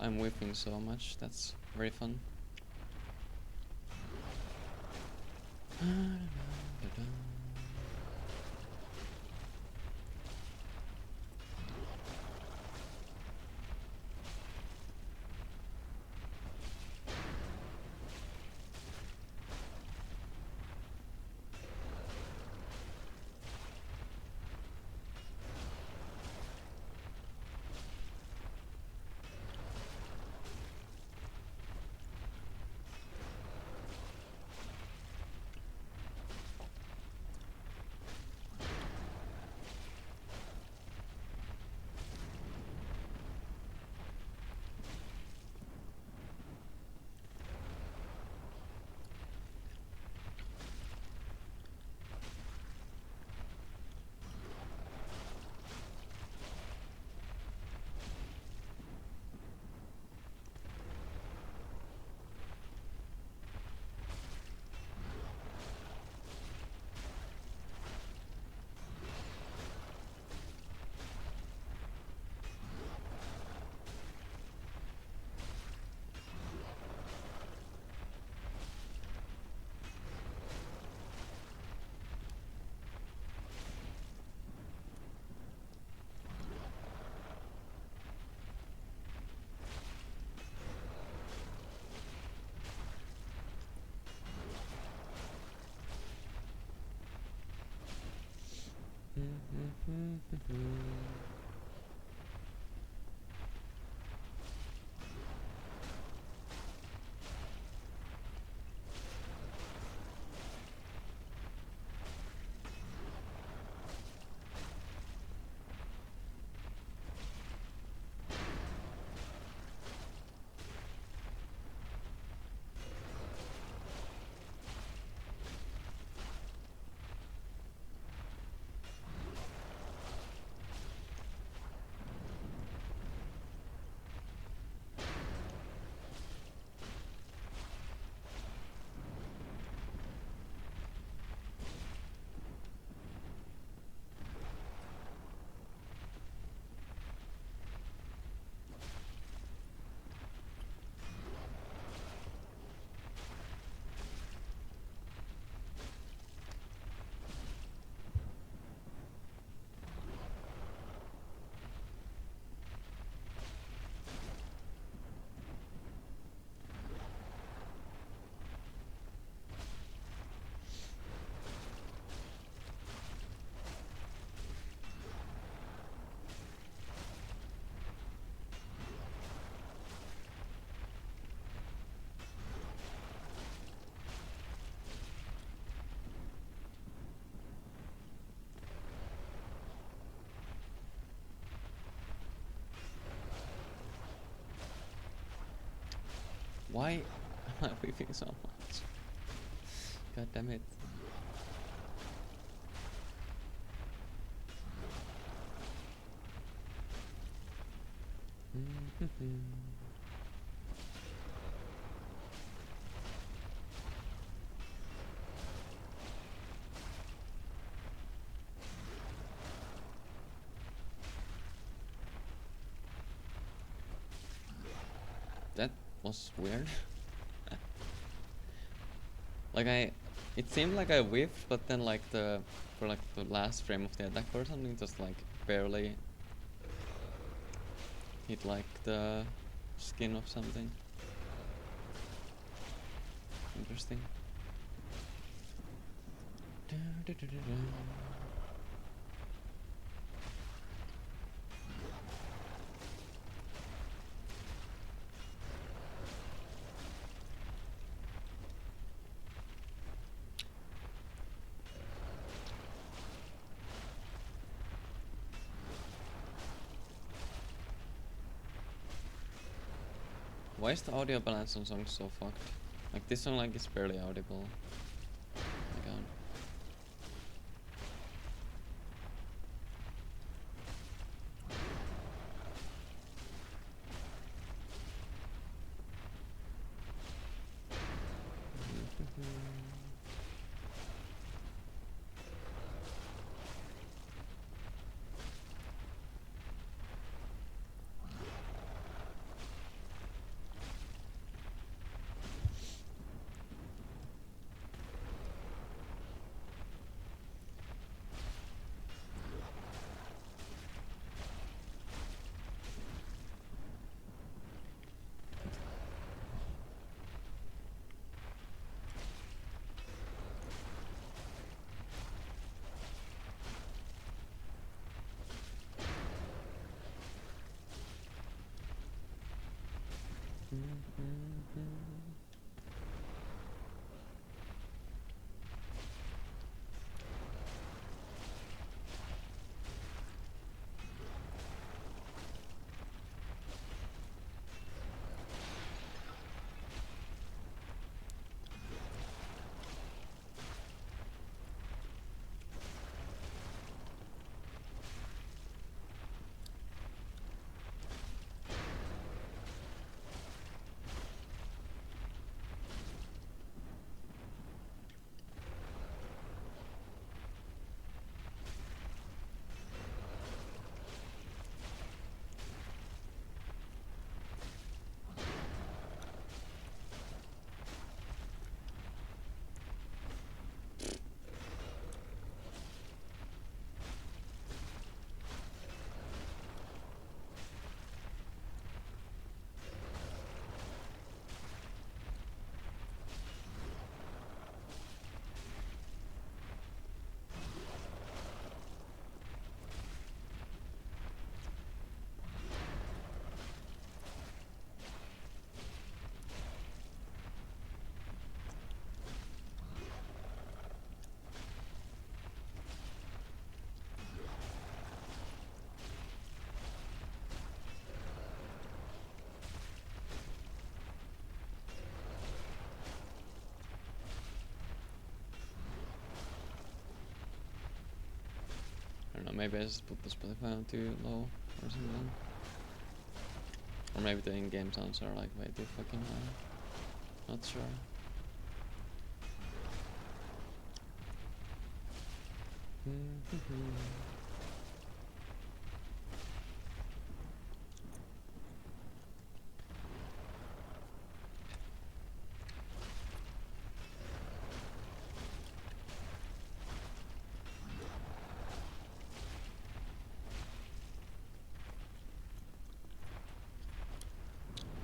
I'm whipping so much, that's very fun. Why am I whiffing so much? God damn it. That was weird. Like it seemed like I whiffed, but then like for like the last frame of the attack or something, just like barely hit like the skin of something. Interesting. Why is the audio balance on songs so fucked? Like this song like is barely audible. Oh my god. I don't know, maybe I just put the Spotify on too low or something. Or maybe the in-game sounds are like way too fucking high. Not sure.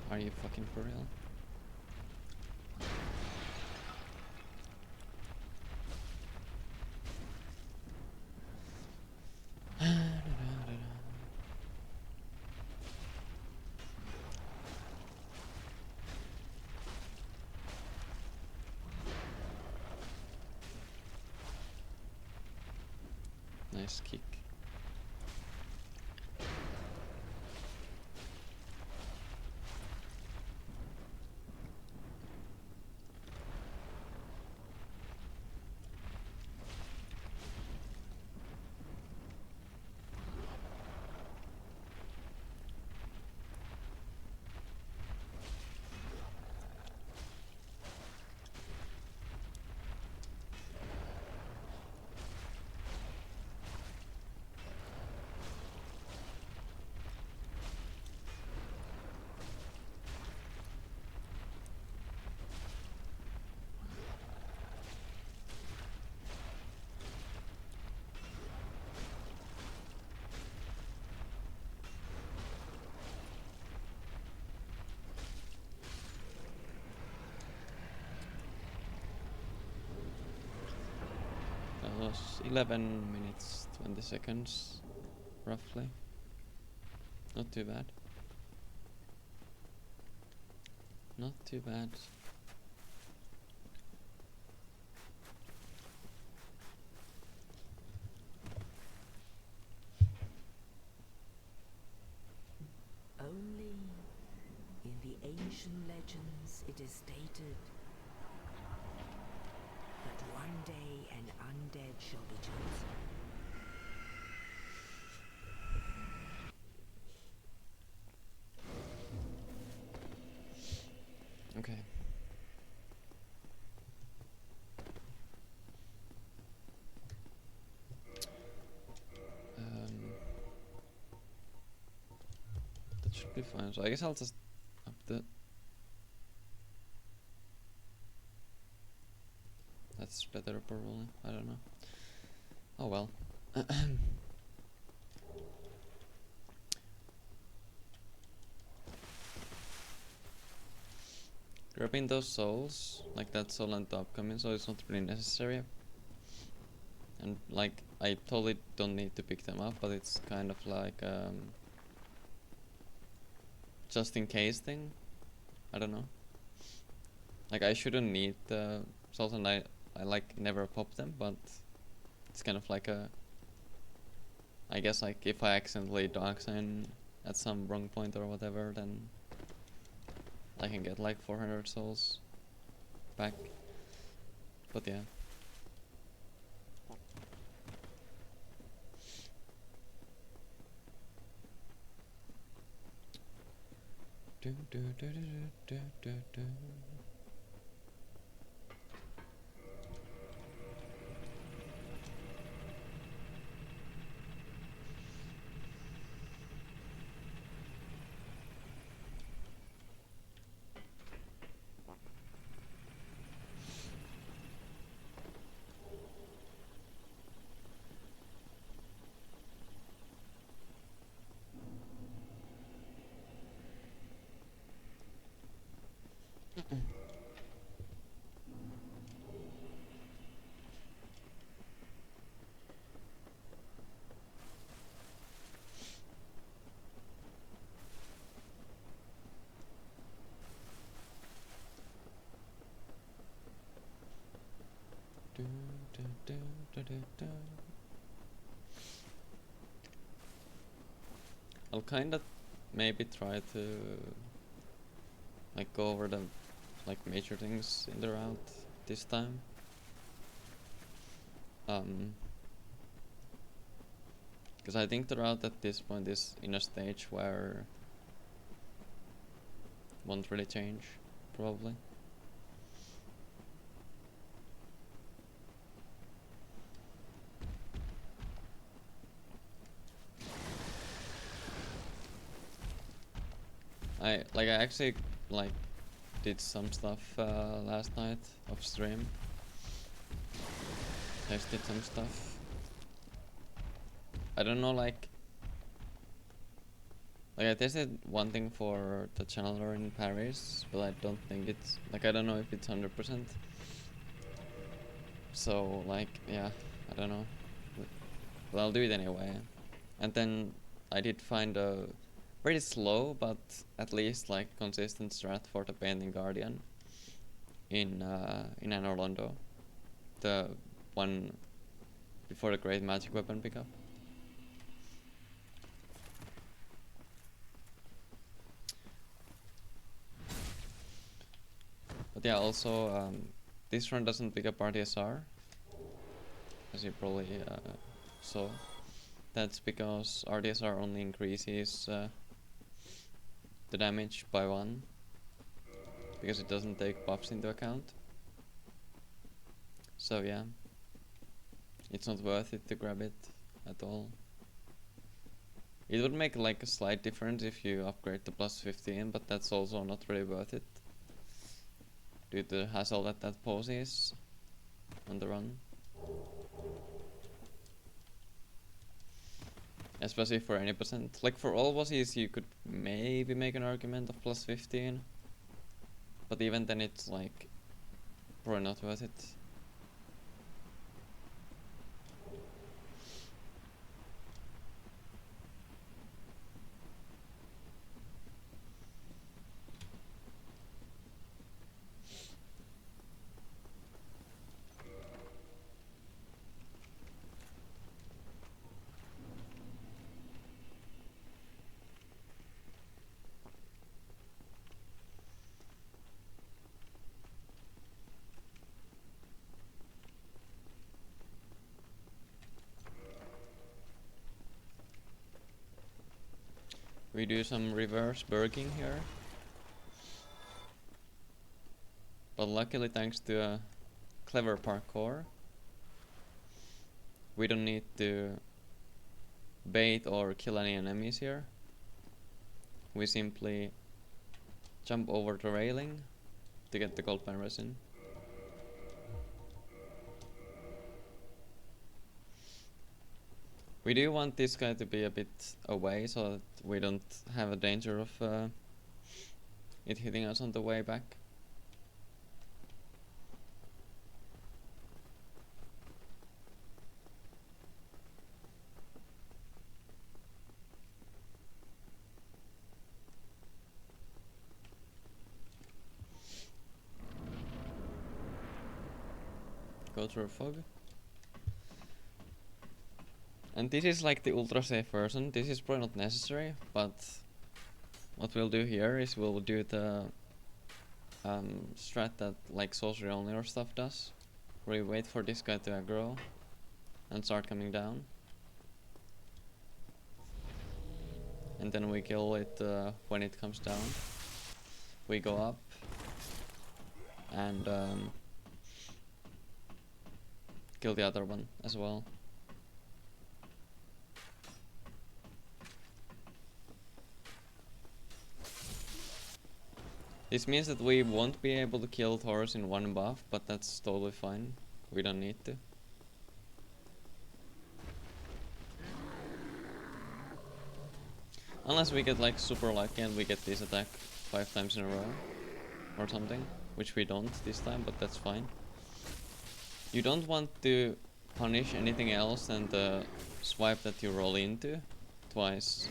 Are you fucking for real? Nice kick. was 11 minutes 20 seconds, roughly. Not too bad. Not too bad. Only in the ancient legends it is stated that one day an undead shall be chosen. Okay. That should be fine. So I guess I'll just up the. That's better probably. I don't know. Oh well. Grabbing those souls, like that soul and the upcoming soul, is not really necessary. And like, I totally don't need to pick them up, but it's kind of like just in case thing. I don't know. Like I shouldn't need the souls, and I like never pop them, but it's kind of like a. I guess like if I accidentally dark sign at some wrong point or whatever, then I can get like 400 souls back. But yeah. I'll kind of maybe try to like go over the like major things in the route this time. Because I think the route at this point is in a stage where won't really change, probably. I actually like did some stuff last night off stream. Tested some stuff. I don't know, like I tested one thing for the channeler in Paris, but I don't think it's like I don't know if it's 100%. So like yeah, I don't know. But I'll do it anyway. And then I did find a very slow but at least like consistent strat for the Painting Guardian in Anor Londo, the one before the Great Magic Weapon pickup. But yeah, also this run doesn't pick up RDSR, as you probably saw. That's because RDSR only increases the damage by 1, because it doesn't take buffs into account. So yeah, it's not worth it to grab it at all. It would make like a slight difference if you upgrade to plus 15, but that's also not really worth it due to the hassle that poses on the run. Especially for any percent. Like for all bosses you could maybe make an argument of plus 15, but even then it's like probably not worth it. We do some reverse burking here. But luckily, thanks to a clever parkour, we don't need to bait or kill any enemies here. We simply jump over the railing to get the gold pan resin. We do want this guy to be a bit away so that we don't have a danger of it hitting us on the way back. Go through a fog. And this is like the ultra safe version. This is probably not necessary, but what we'll do here is we'll do the strat that like sorcery only or stuff does, where we wait for this guy to aggro and start coming down, and then we kill it when it comes down. We go up and kill the other one as well. This means that we won't be able to kill Taurus in one buff, but that's totally fine. We don't need to. Unless we get like super lucky and we get this attack 5 times in a row or something, which we don't this time, but that's fine. You don't want to punish anything else than the swipe that you roll into twice,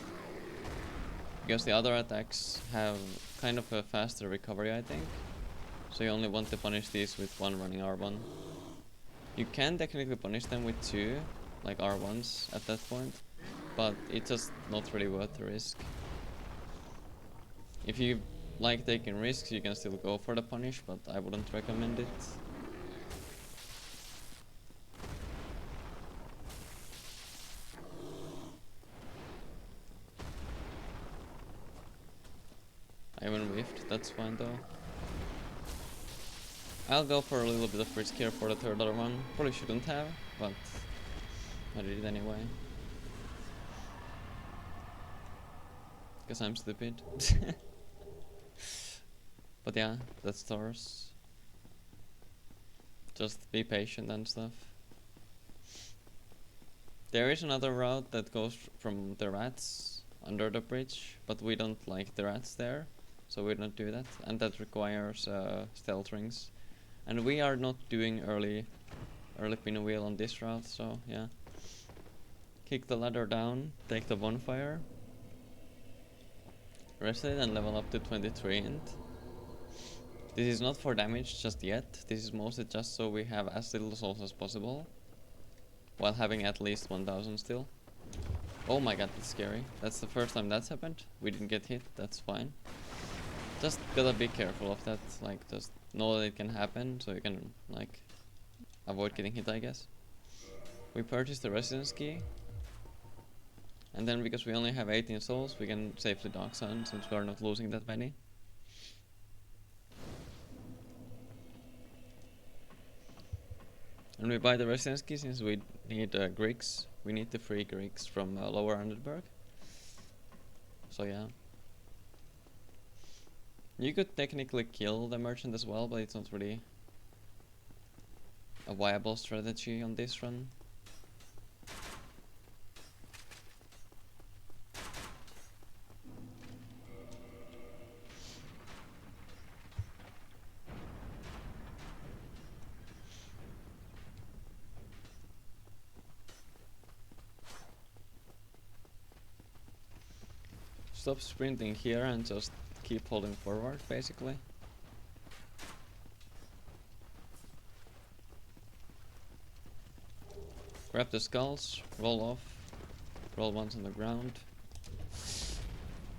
because the other attacks have kind of a faster recovery, I think. So you only want to punish these with one running R1. You can technically punish them with 2, like R1s at that point, but it's just not really worth the risk. If you like taking risks, you can still go for the punish, but I wouldn't recommend it. I even whiffed, that's fine though. I'll go for a little bit of risk here for the third other one. Probably shouldn't have, but I did it anyway. Guess I'm stupid. But yeah, that's Taurus. Just be patient and stuff. There is another route that goes from the rats under the bridge, but we don't like the rats there, so we don't do that, and that requires stealth rings. And we are not doing early pinwheel on this route, so yeah. Kick the ladder down, take the bonfire, rest it and level up to 23 int. This is not for damage just yet, this is mostly just so we have as little souls as possible, while having at least 1000 still. Oh my god, that's scary. That's the first time that's happened. We didn't get hit, that's fine. Just gotta be careful of that, like just know that it can happen, so you can like avoid getting hit, I guess. We purchased the residence key, and then because we only have 18 souls, we can safely dark sun since we are not losing that many. And we buy the residence key since we need Griggs. We need the free Griggs from Lower Underberg. So yeah. You could technically kill the merchant as well, but it's not really a viable strategy on this run. Stop sprinting here and just keep holding forward, basically. Grab the skulls, roll off, roll once on the ground.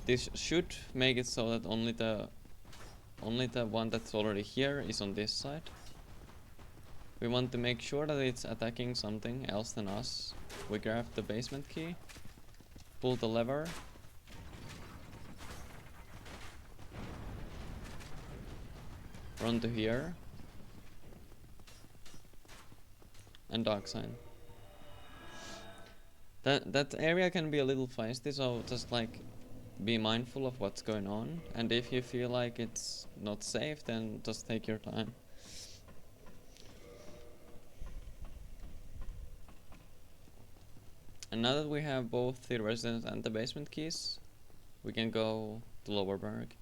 This should make it so that only the one that's already here is on this side. We want to make sure that it's attacking something else than us. We grab the basement key, pull the lever, run to here, and dark sign. That area can be a little feisty, so just like be mindful of what's going on, and if you feel like it's not safe, then just take your time. And now that we have both the residence and the basement keys, we can go to Lower Berg.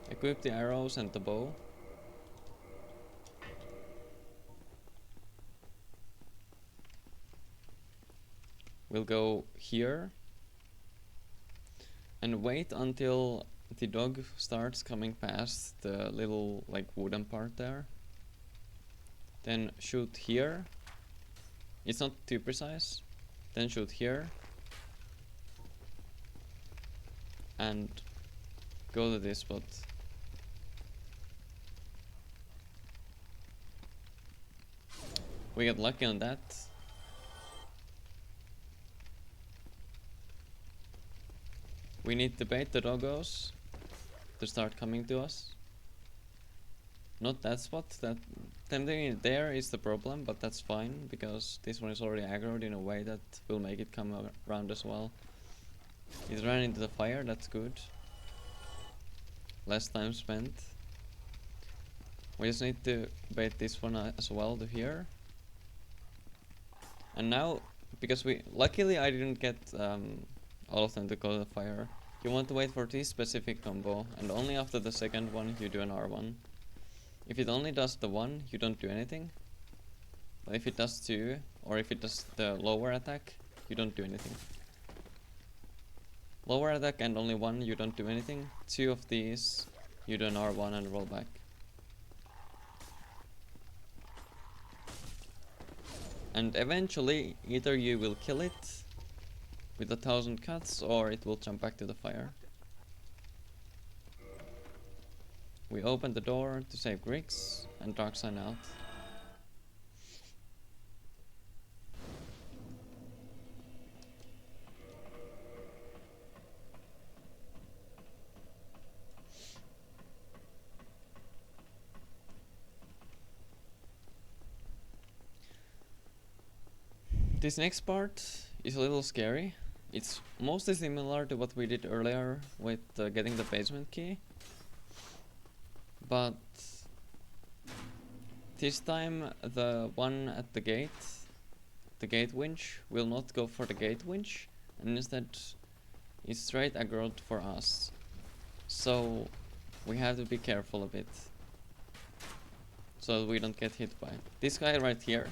Equip the arrows and the bow. We'll go here and wait until the dog starts coming past the little like wooden part there. Then shoot here. It's not too precise. Then shoot here. And go to this spot. We got lucky on that. We need to bait the doggos to start coming to us. Not that spot, that tempting it there is the problem, but that's fine because this one is already aggroed in a way that will make it come around as well. It ran into the fire, that's good. Less time spent. We just need to bait this one as well to here. And now, because luckily I didn't get all of them to go to the fire. You want to wait for this specific combo, and only after the second one you do an R1. If it only does the one, you don't do anything. But if it does two, or if it does the lower attack, you don't do anything. Lower attack and only one, you don't do anything. Two of these, you do an R1 and roll back. And eventually, either you will kill it with 1,000 cuts, or it will jump back to the fire. We open the door to save Griggs, and dark sign out. This next part is a little scary. It's mostly similar to what we did earlier with getting the basement key. But this time the one at the gate winch, will not go for the gate winch, and instead is straight aggroed for us. So we have to be careful a bit, so we don't get hit by it. This guy right here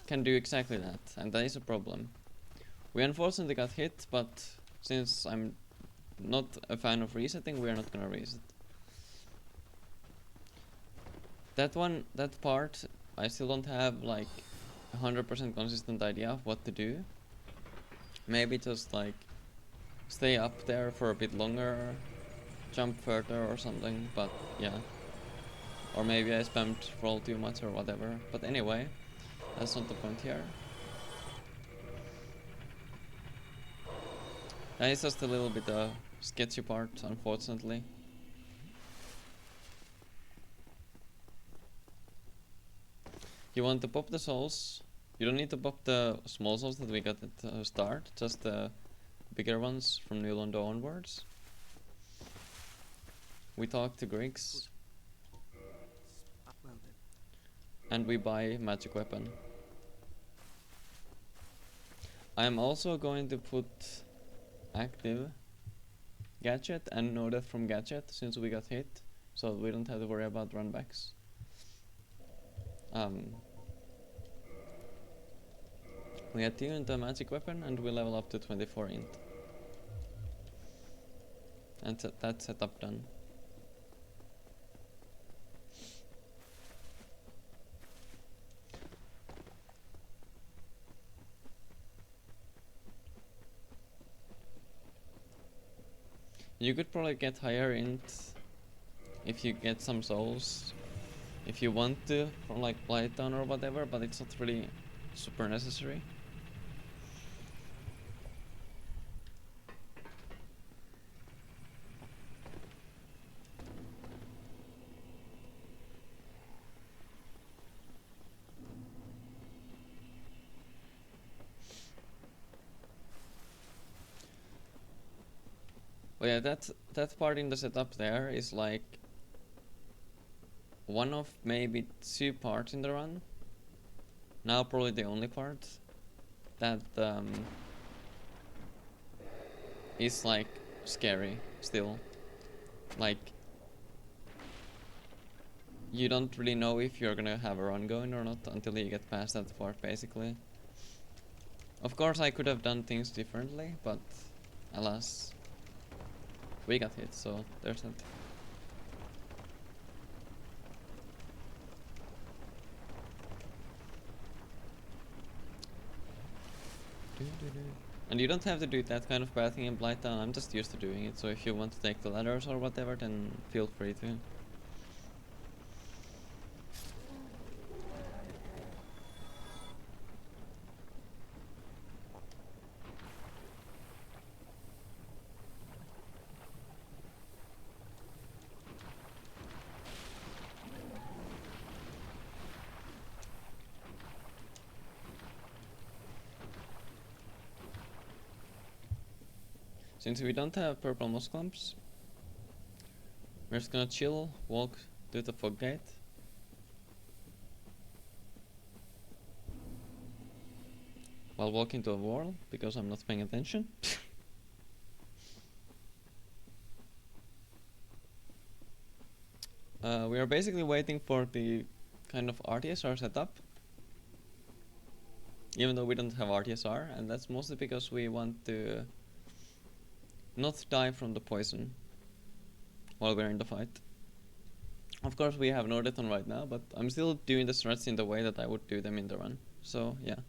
can do exactly that, and that is a problem. We unfortunately got hit, but since I'm not a fan of resetting, we are not gonna reset. That part, I still don't have like 100% consistent idea of what to do. Maybe just like stay up there for a bit longer, jump further or something, but yeah. Or maybe I spammed roll too much or whatever, but anyway, that's not the point here. That is just a little bit sketchy part, unfortunately. You want to pop the souls. You don't need to pop the small souls that we got at the start, just the bigger ones from New Londo onwards. We talk to Griggs. And we buy magic weapon. I'm also going to put active gadget and no death from gadget since we got hit, so we don't have to worry about runbacks. We attune the magic weapon and we level up to 24 int. And that setup done. You could probably get higher int if you get some souls, if you want to, from like Blighttown or whatever, but it's not really super necessary. But yeah, that part in the setup there is like one of maybe 2 parts in the run. Now probably the only part that is like scary still. Like you don't really know if you're gonna have a run going or not until you get past that part basically. Of course I could have done things differently, but alas, we got hit, so there's that. And you don't have to do that kind of pathing in Blighttown, I'm just used to doing it, so if you want to take the ladders or whatever, then feel free to. Since we don't have purple moss clumps, we're just gonna chill, walk to the fog gate. While walking to a wall, because I'm not paying attention. We are basically waiting for the kind of RTSR setup. Even though we don't have RTSR, and that's mostly because we want to not die from the poison while we're in the fight. Of course we have Nordeton right now, but I'm still doing the strats in the way that I would do them in the run. So yeah.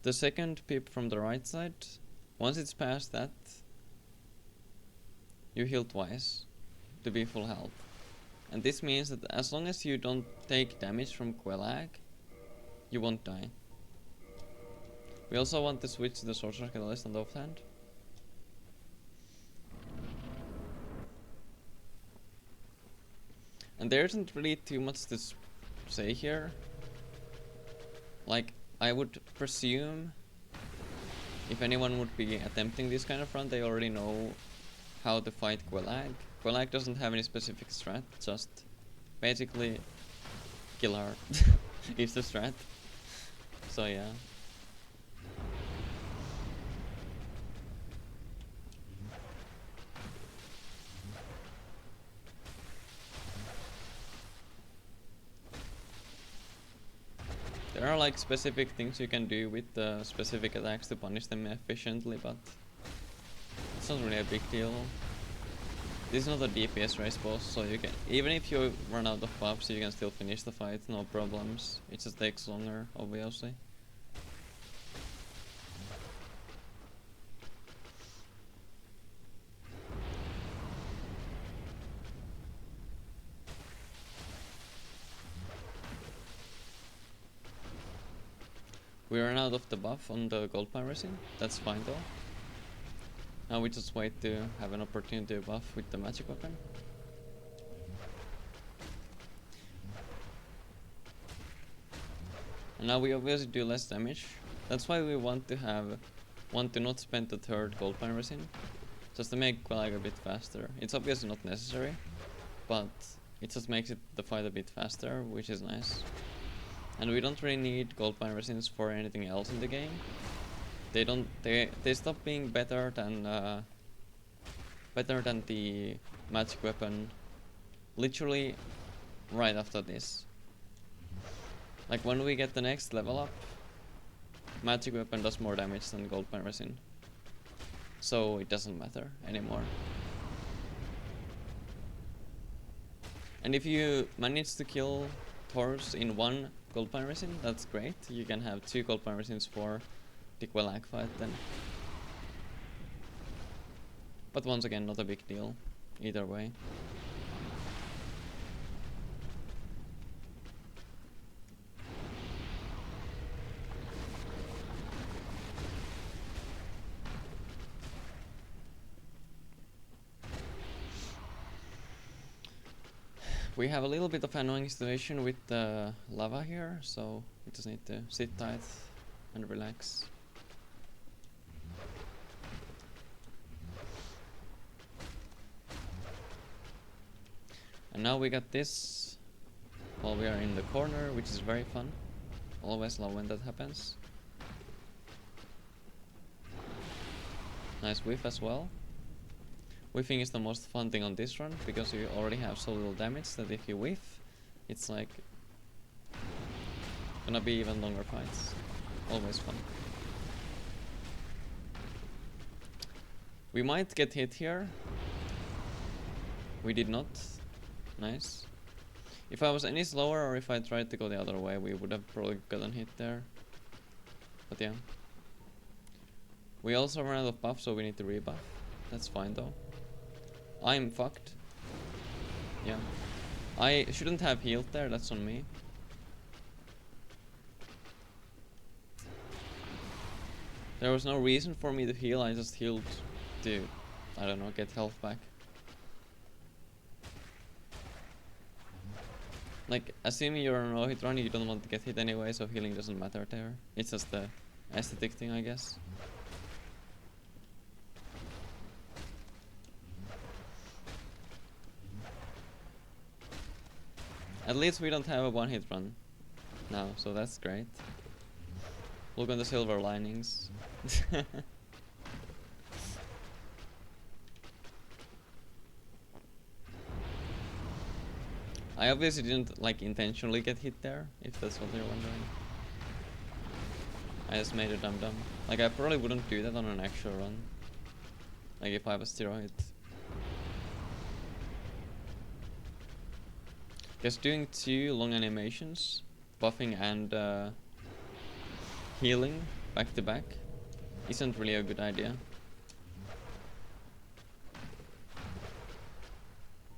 The second pip from the right side, once it's past that, you heal twice to be full health. And this means that as long as you don't take damage from Quelag, you won't die. We also want to switch to the Sorcerer Catalyst on the offhand. And there isn't really too much to say here. Like, I would presume if anyone would be attempting this kind of run, they already know how to fight Quelag. Quelag doesn't have any specific strat, just basically kill her is the strat. So yeah. There are like specific things you can do with the specific attacks to punish them efficiently, but it's not really a big deal. This is not a DPS race boss, so you can, even if you run out of buffs, you can still finish the fight, no problems. It just takes longer, obviously. We ran out of the buff on the gold piracy, that's fine though. Now we just wait to have an opportunity to buff with the magic weapon. And now we obviously do less damage. That's why we want to not spend the third gold pine resin, just to make Quelag a bit faster. It's obviously not necessary, but it just makes the fight a bit faster, which is nice. And we don't really need gold pine resins for anything else in the game. They stop being better than the magic weapon literally right after this. Like when we get the next level up, magic weapon does more damage than gold pine resin, so it doesn't matter anymore. And if you manage to kill Thors in one gold pine resin, that's great. You can have 2 gold pine resins for the Quelag fight then. But once again, not a big deal either way. We have a little bit of annoying situation with the lava here, so we just need to sit tight and relax. And now we got this while we are in the corner, which is very fun. Always love when that happens. Nice whiff as well. Whiffing is the most fun thing on this run, because you already have so little damage that if you whiff, it's like gonna be even longer fights. Always fun. We might get hit here. We did not. Nice. If I was any slower, or if I tried to go the other way, we would have probably gotten hit there. But yeah. We also ran out of buff, so we need to rebuff. That's fine though. I'm fucked. Yeah. I shouldn't have healed there, that's on me. There was no reason for me to heal, I just healed to, I don't know, get health back. Like, assuming you're on a no-hit run, you don't want to get hit anyway, so healing doesn't matter there. It's just the aesthetic thing, I guess. At least we don't have a one-hit run now, so that's great. Look on the silver linings. I obviously didn't like intentionally get hit there, if that's what you're wondering. I just made a dum-dum. Like, I probably wouldn't do that on an actual run. Like, if I was steroid. Because doing 2 long animations, buffing and healing back to back, isn't really a good idea.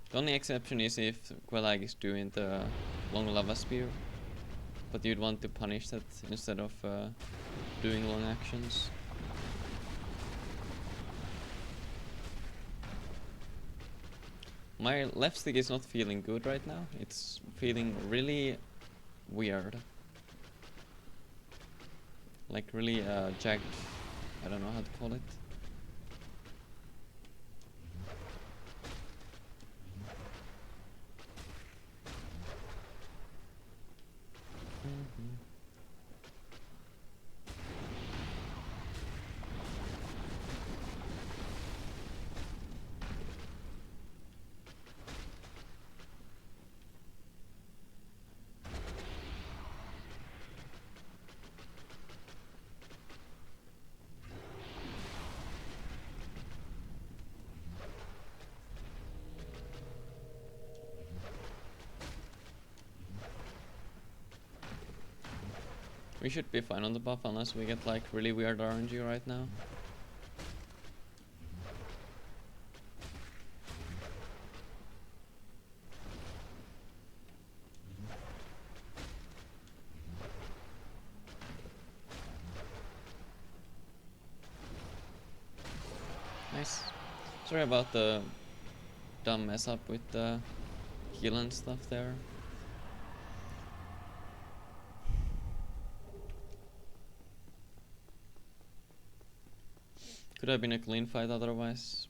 The only exception is if Quelag is doing the long lava spear, but you'd want to punish that instead of doing long actions. My left stick is not feeling good right now. It's feeling really weird. Like really jagged. I don't know how to call it. We should be fine on the buff unless we get like really weird RNG right now. Nice. Sorry about the dumb mess up with the heal and stuff there. Could have been a clean fight otherwise.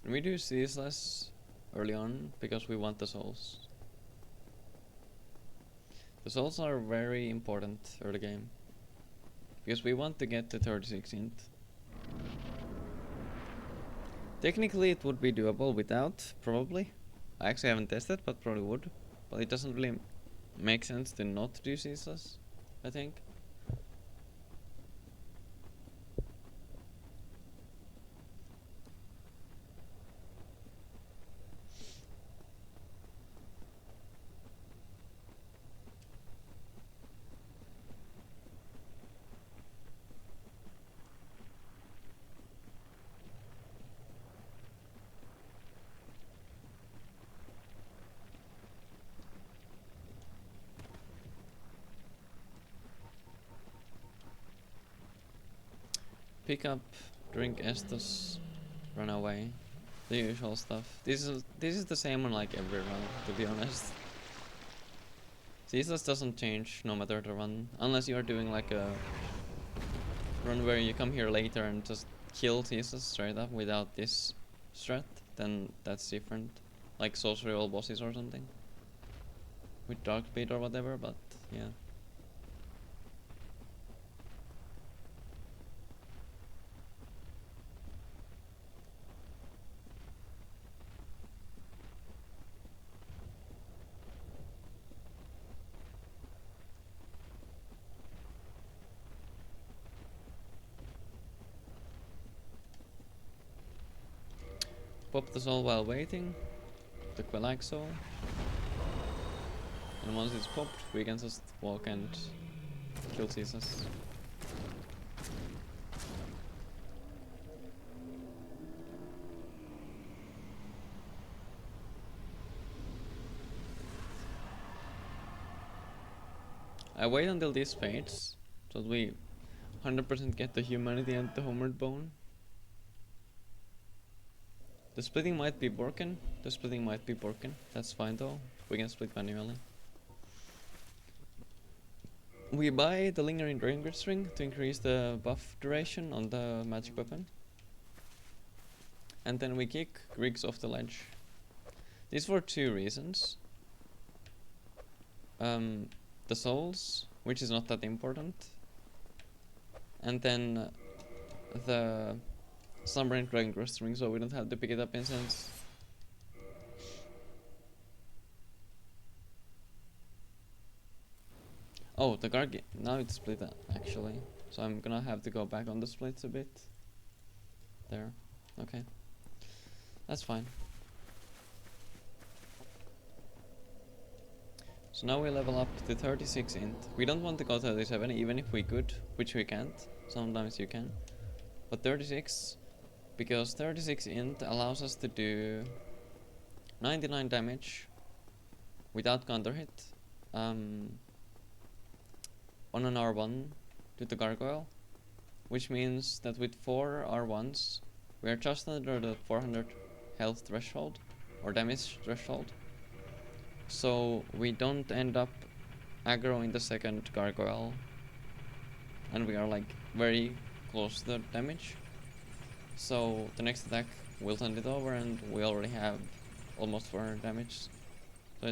And we do ceaseless early on because we want the souls. The souls are very important early game because we want to get to 36 int. Technically it would be doable without, probably. I actually haven't tested, but probably would. But it doesn't really make sense to not do ceaseless, I think. Pick up, drink Estus, run away. The usual stuff. This is the same on like every run, to be honest. Jesus doesn't change no matter the run, unless you are doing like a run where you come here later and just kill Jesus straight up without this strat, then that's different. Like sorcery all bosses or something. With dark speed or whatever, but yeah. Pop the soul while waiting, the Quelag soul. And once it's popped, we can just walk and kill Jesus. I wait until this fades, so that we 100% get the humanity and the homeward bone. The splitting might be broken. That's fine though. We can split manually. We buy the lingering drain grid string to increase the buff duration on the magic weapon. And then we kick Griggs off the ledge. This for two reasons. The souls, which is not that important. And then the Slumbering Dragon Grid string, so we don't have to pick it up in sense. Oh, the guard now it's split actually, so I'm gonna have to go back on the splits a bit. There, okay, that's fine. So now we level up to 36 int. We don't want to go 37 even if we could, which we can't. Sometimes you can, but 36, because 36 int allows us to do 99 damage without counter hit. On an R1 to the gargoyle, which means that with 4 R1s we are just under the 400 health threshold or damage threshold, so we don't end up aggroing the second gargoyle and we are like very close to the damage, so the next attack will send it over and we already have almost 400 damage, so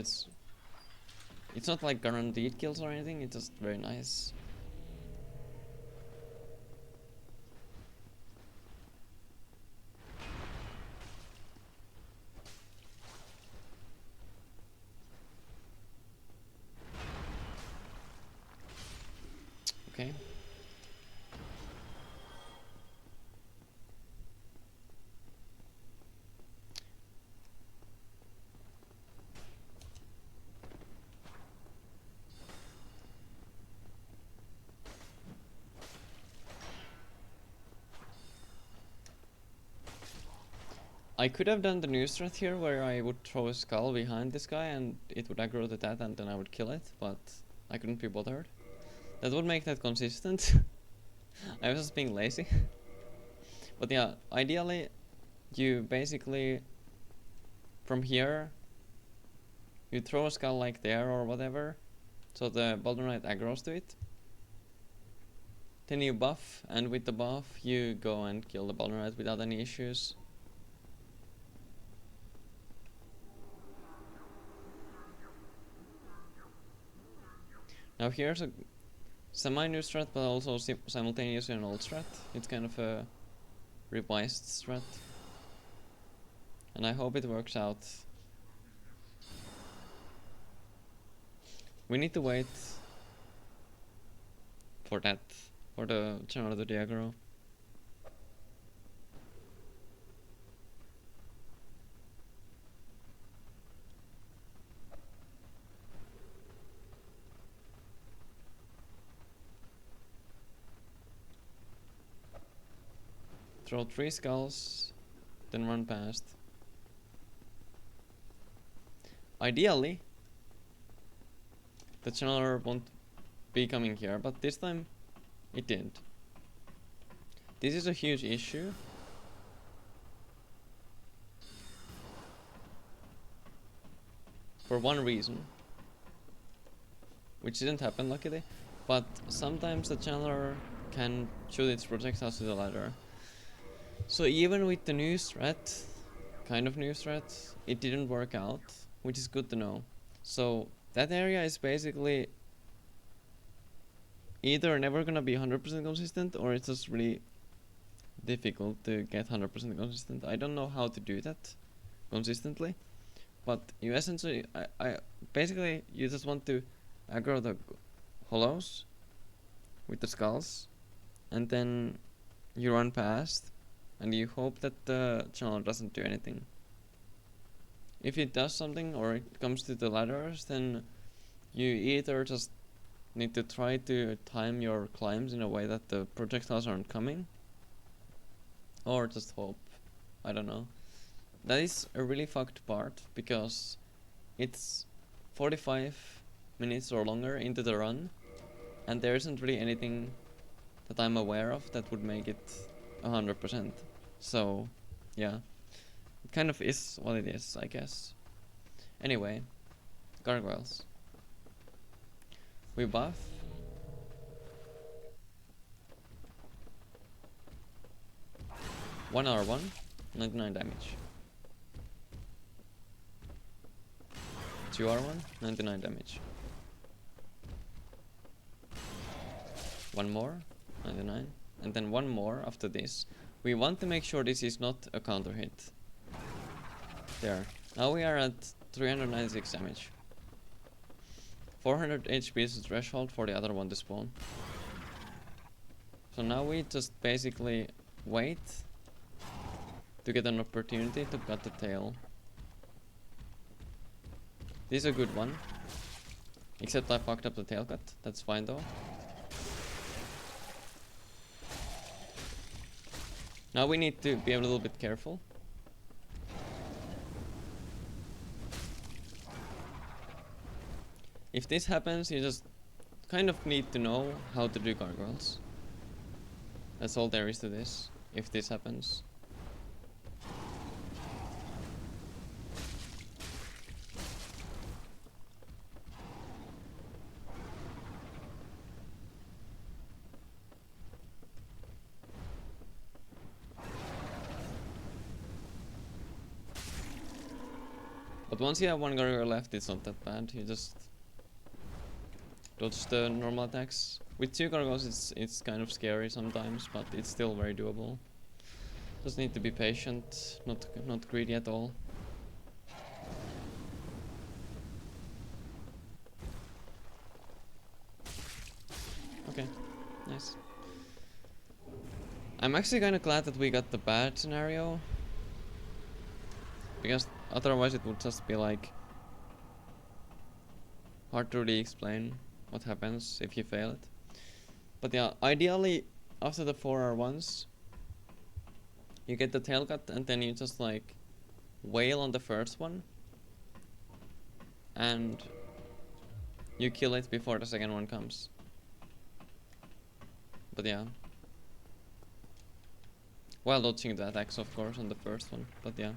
it's not like guaranteed kills or anything, it's just very nice. Okay. I could have done the new strat here where I would throw a skull behind this guy and it would aggro the that and then I would kill it, but I couldn't be bothered. That would make that consistent. I was just being lazy. But yeah, ideally you basically from here you throw a skull like there or whatever, so the Baldur's Knight aggroes to it. Then you buff, and with the buff you go and kill the Baldur's Knight without any issues. Now here's a semi-new strat, but also simultaneously an old strat. It's kind of a revised strat, and I hope it works out. We need to wait for that, for the channel to the aggro. Throw 3 skulls, then run past. Ideally, the channeler won't be coming here, but this time it didn't. This is a huge issue. For one reason. Which didn't happen luckily. But sometimes the channeler can shoot its projectiles to the ladder. So even with the new threat, kind of new threat, it didn't work out, which is good to know. So that area is basically either never gonna be 100% consistent, or it's just really difficult to get 100% consistent. I don't know how to do that consistently, but you essentially, I basically you just want to aggro the hollows with the skulls, and then you run past, and you hope that the channel doesn't do anything. If it does something, or it comes to the ladders, then you either just need to try to time your climbs in a way that the projectiles aren't coming, or just hope. I don't know. That is a really fucked part, because it's 45 minutes or longer into the run, and there isn't really anything that I'm aware of that would make it 100%. So, yeah. It kind of is what it is, I guess. Anyway, gargoyles. We buff. One R1, 99 damage. 2 R1, 99 damage. One more, 99. And then one more after this. We want to make sure this is not a counter hit. There. Now we are at 396 damage. 400 HP is the threshold for the other one to spawn. So now we just basically wait to get an opportunity to cut the tail. This is a good one. Except I fucked up the tail cut. That's fine though. Now we need to be a little bit careful. If this happens, you just kind of need to know how to do gargoyles. That's all there is to this, if this happens. But once you have one gargoyle left, it's not that bad. You just dodge the normal attacks. With 2 gargoyles, it's kind of scary sometimes, but it's still very doable. Just need to be patient, not greedy at all. Okay, nice. I'm actually kind of glad that we got the bad scenario, because otherwise it would just be like hard to really explain what happens if you fail it. But yeah, ideally after the 4R1s you get the tail cut, and then you just like wail on the first one and you kill it before the second one comes. But yeah, while dodging the attacks of course on the first one, but yeah.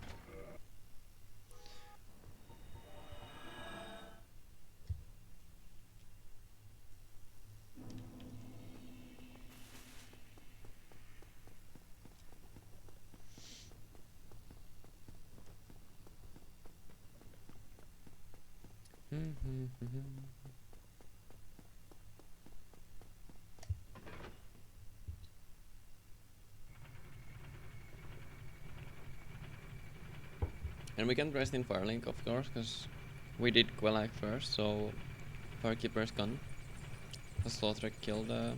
And we can rest in Firelink of course, because we did Quelag first, so Firekeeper's gone. The Slaughter killed her.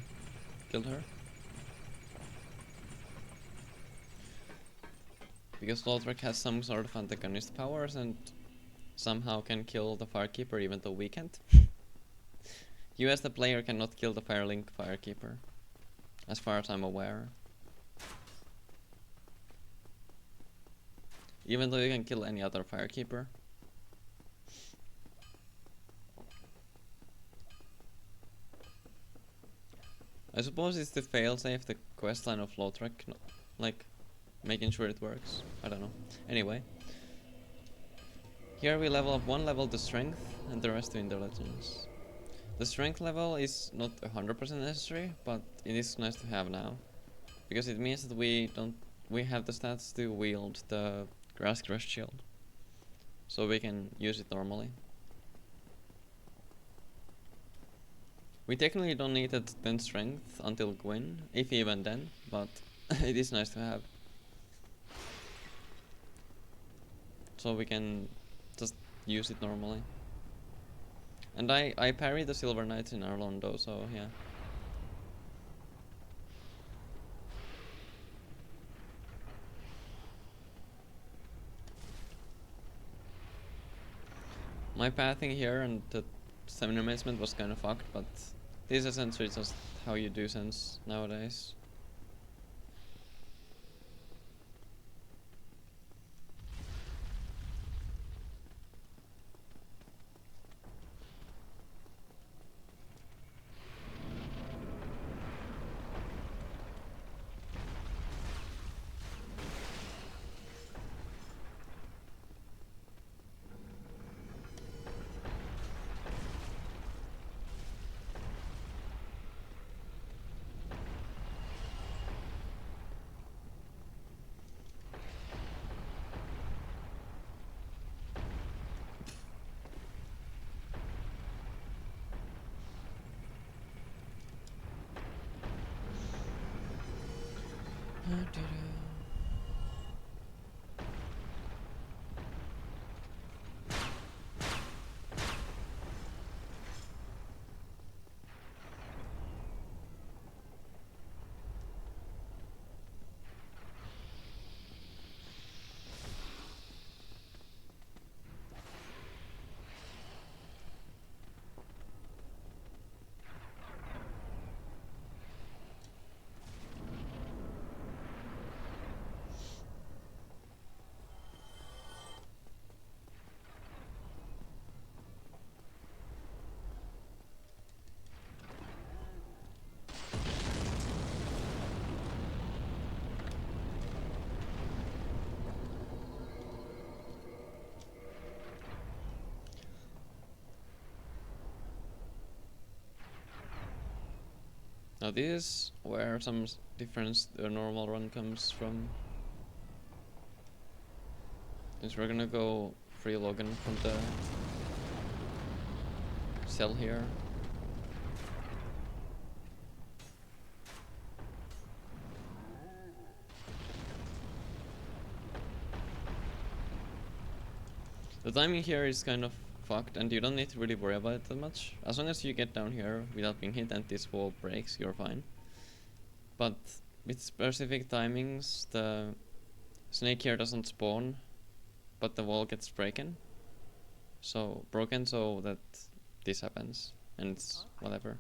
Because Slaughter has some sort of antagonist powers and somehow can kill the Firekeeper even though we can't. You as the player cannot kill the Firelink Firekeeper, as far as I'm aware. Even though you can kill any other Firekeeper. I suppose it's the failsafe, the questline of Lothrak, like making sure it works. I don't know. Anyway. Here we level up 1 level to strength and the rest to intelligence. The strength level is not 100% necessary, but it is nice to have now. Because it means that we have the stats to wield the grass crushed shield. So we can use it normally. We technically don't need it 10 strength until Gwyn, if even then, but it is nice to have. So we can just use it normally. And I parry the Silver Knights in Arlondo, so yeah. My pathing here and the stamina management was kind of fucked, but this is essentially just how you do sense nowadays. Now this is where some difference the normal run comes from. Since we're gonna go free Logan from the cell here. The timing here is kind of fucked, and you don't need to really worry about it that much. As long as you get down here without being hit and this wall breaks, you're fine. But with specific timings, the snake here doesn't spawn, but the wall gets broken. So that this happens, and it's whatever.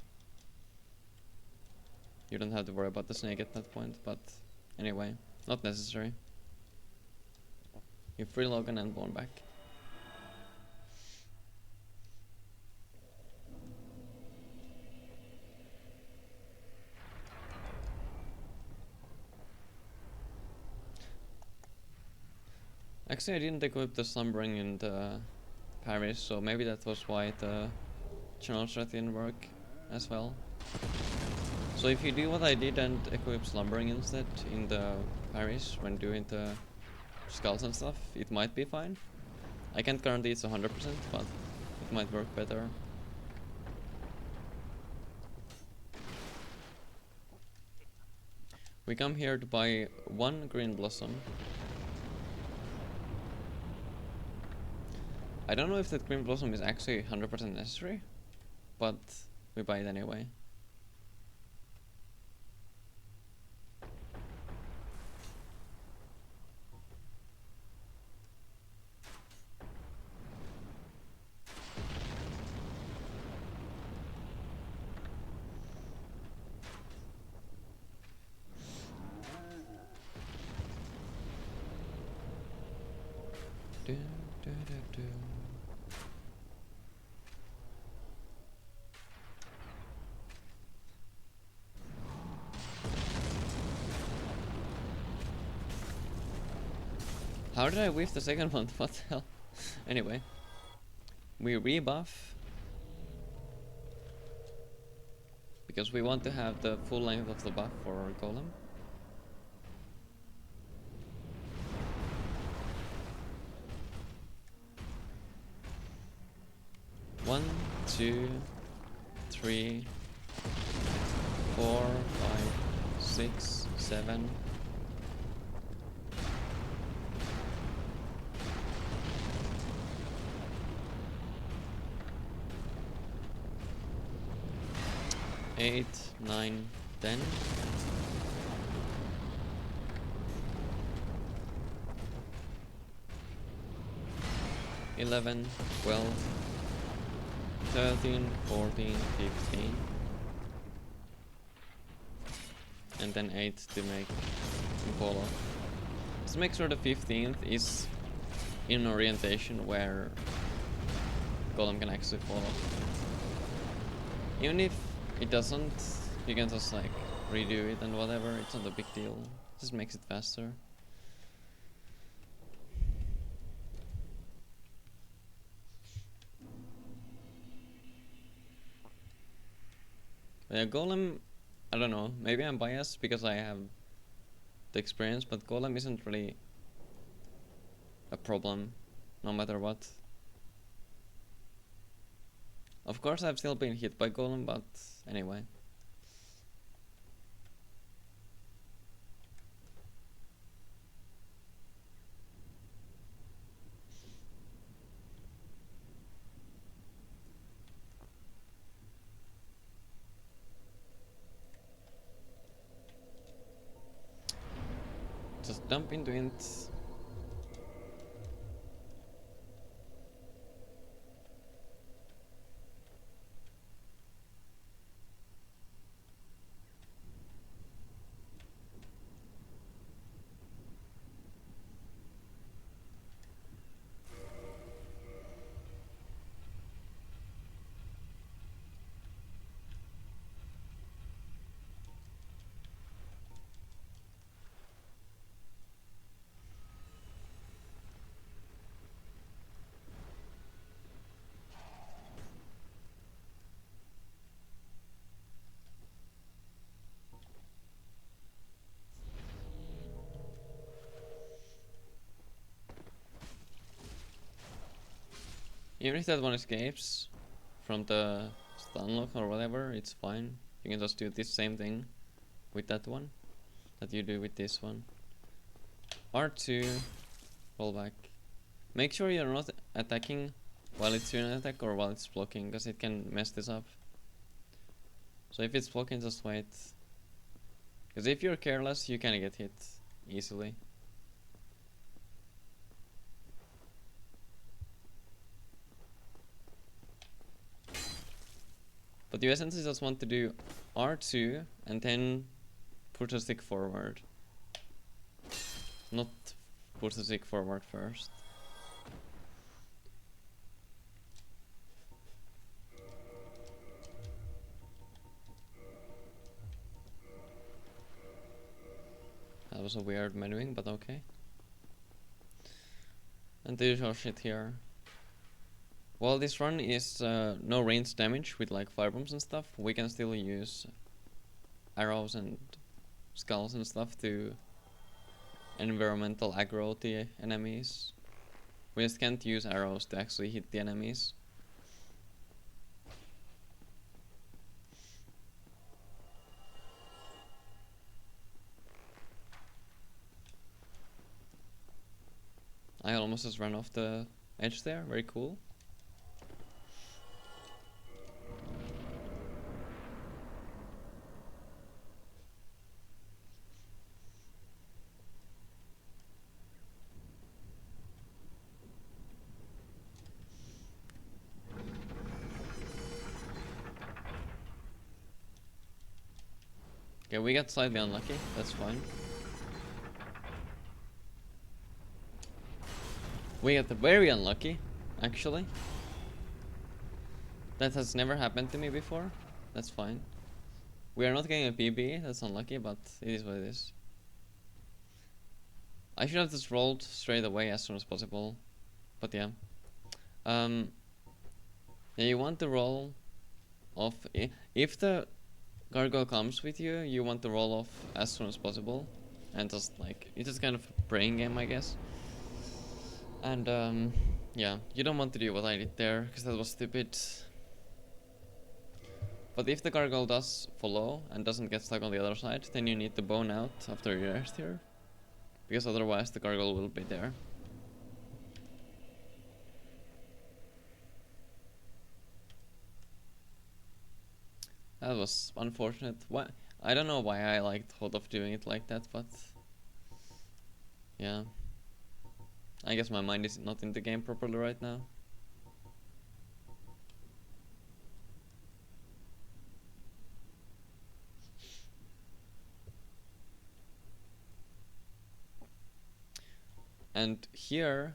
You don't have to worry about the snake at that point, but anyway, not necessary. You free Logan and born back. Actually, I didn't equip the slumbering in the Paris, so maybe that was why the channel strat didn't work as well. So if you do what I did and equip slumbering instead in the Paris when doing the skulls and stuff, it might be fine. I can't guarantee it's 100%, but it might work better. We come here to buy 1 green blossom. I don't know if that green blossom is actually 100% necessary, but we buy it anyway. How did I whiff the second one? What the hell? Anyway. We rebuff. Because we want to have the full length of the buff for our golem. One, two, 3, 4, 5, 6, 7. Eight, 9, 10. 11, 12, 13, 14, 15. And then 8 to make follow. Let's make sure the 15th is in an orientation where golem can actually follow. Even if it doesn't, you can just like redo it and whatever, it's not a big deal. Just makes it faster. Yeah, golem, I don't know, maybe I'm biased because I have the experience, but golem isn't really a problem, no matter what. Of course I've still been hit by golem, but anyway. Just dump into it. Even if that one escapes from the stun lock or whatever, it's fine. You can just do this same thing with that one that you do with this one. R2, roll back. Make sure you're not attacking while it's doing an attack or while it's blocking, because it can mess this up. So if it's blocking, just wait. Because if you're careless, you can get hit easily. But you essentially just want to do R2 and then put the stick forward. Not put the stick forward first. That was a weird menuing, but okay. And the usual shit here. While this run is no range damage with like firebombs and stuff, we can still use arrows and skulls and stuff to environmental aggro the enemies. We just can't use arrows to actually hit the enemies. I almost just ran off the edge there, very cool. Okay, we got slightly unlucky, that's fine. We got very unlucky, actually. That has never happened to me before. That's fine. We are not getting a PB, that's unlucky, but it is what it is. I should have just rolled straight away as soon as possible. But yeah. Yeah, you want to roll off. If the gargoyle comes with you, you want to roll off as soon as possible. And just like, it's just kind of a brain game, I guess. And yeah, you don't want to do what I did there, because that was stupid. But if the gargoyle does follow and doesn't get stuck on the other side, then you need to bone out after you rest here. Because otherwise the gargoyle will be there. That was unfortunate. Why? I don't know why I thought of doing it like that, but yeah. I guess my mind is not in the game properly right now. And here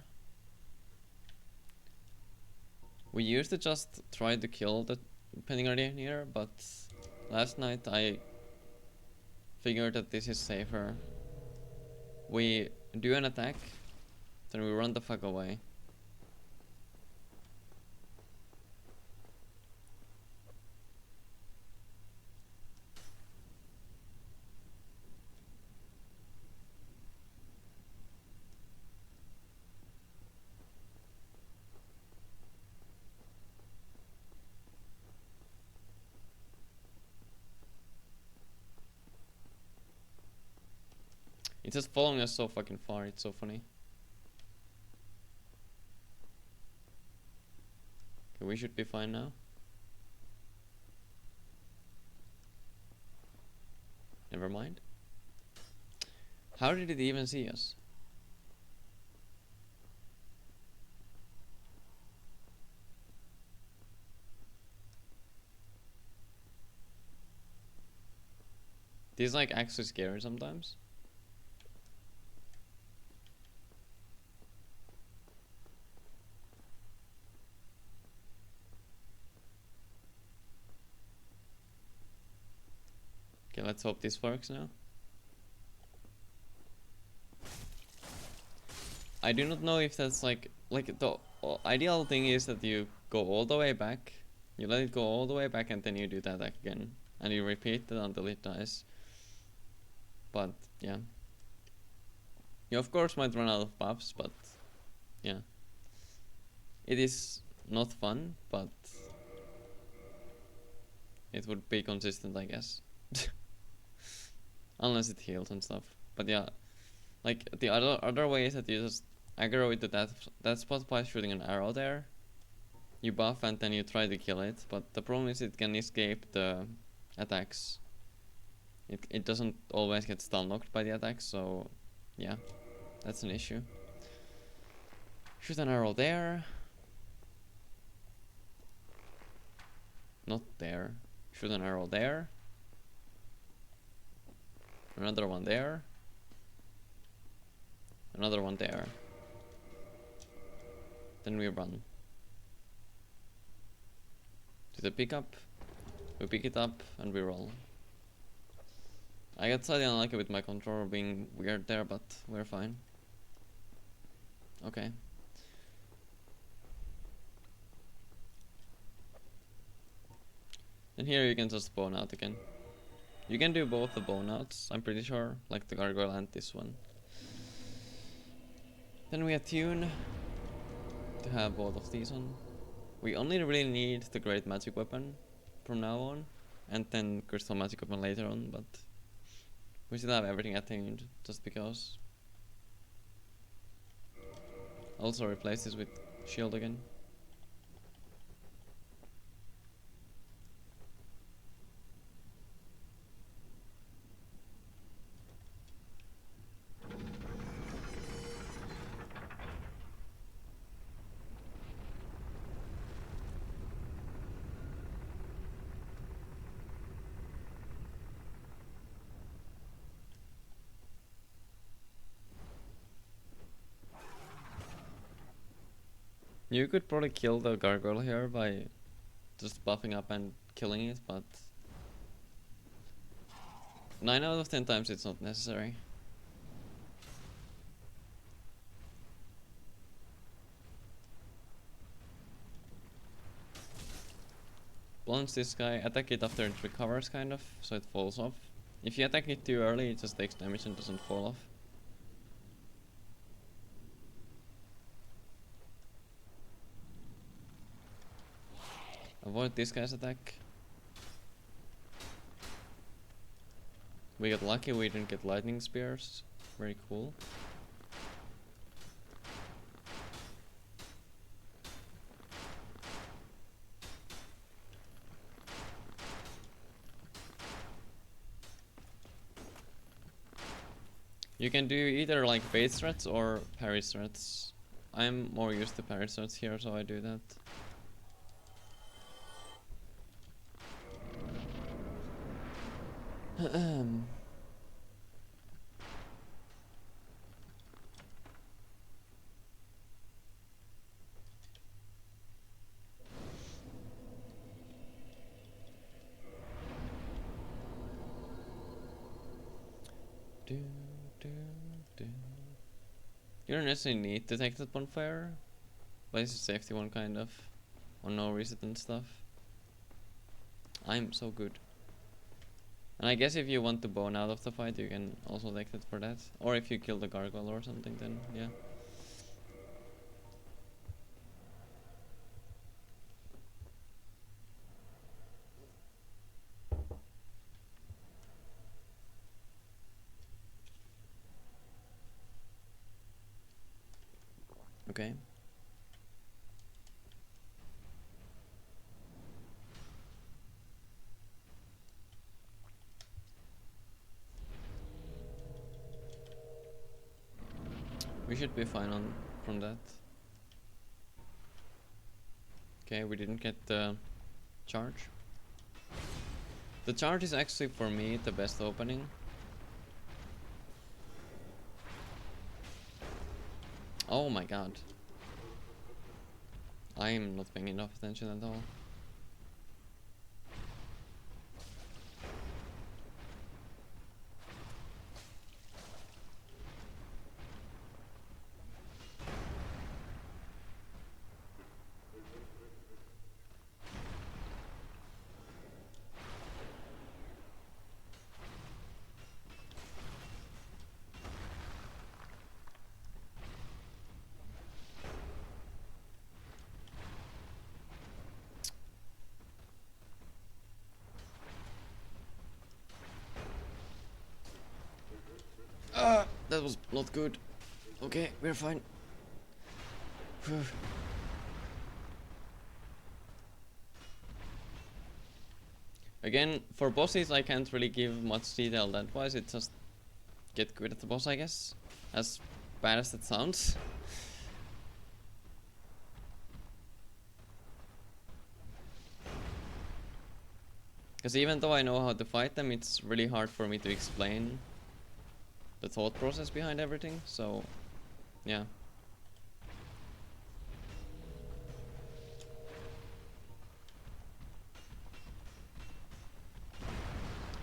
we used to just try to kill the pending guardian here, but last night I figured that this is safer. We do an attack, then we run the fuck away. It's just following us so fucking far, it's so funny. Okay, we should be fine now. Never mind. How did it even see us? This is like actually scary sometimes. Okay, let's hope this works now. I do not know if that's like the ideal thing is that you go all the way back, you let it go all the way back, and then you do the attack again, and you repeat that until it dies. But yeah, you of course might run out of buffs, but yeah, it is not fun, but it would be consistent, I guess. Unless it heals and stuff. But yeah, like the other way is that you just aggro it to that spot by shooting an arrow there. You buff and then you try to kill it, but the problem is it can escape the attacks. It doesn't always get stun locked by the attacks, so yeah, that's an issue. Shoot an arrow there. Not there. Shoot an arrow there. Another one there. Another one there. Then we run. To the pickup. We pick it up and we roll. I got slightly unlucky with my controller being weird there, but we're fine. Okay. And here you can just bone out again. You can do both the bone outs, I'm pretty sure, like the gargoyle and this one. Then we attune to have both of these on. We only really need the great magic weapon from now on, and then crystal magic weapon later on, but we still have everything attuned just because. Also replace this with shield again. You could probably kill the gargoyle here by just buffing up and killing it, but 9 out of 10 times it's not necessary. launch this guy, attack it after it recovers kind of, so it falls off. If you attack it too early, it just takes damage and doesn't fall off. Avoid this guy's attack. We got lucky we didn't get lightning spears. Very cool. You can do either like bait threats or parry threats. I'm more used to parry threats here, so I do that. You don't necessarily need to take that bonfire, but it's a safety one kind of, on no reset and stuff. I'm so good. And I guess if you want to bone out of the fight, you can also take that for that. Or if you kill the gargoyle or something, then yeah. Okay. We should be fine on from that. Okay, we didn't get the charge. The charge is actually for me the best opening. Oh my god. I am not paying enough attention at all. That was not good. Okay, we're fine. Whew. Again, for bosses I can't really give much detailed advice, it just get good at the boss, I guess. As bad as that sounds. Because even though I know how to fight them, it's really hard for me to explain the thought process behind everything, so yeah.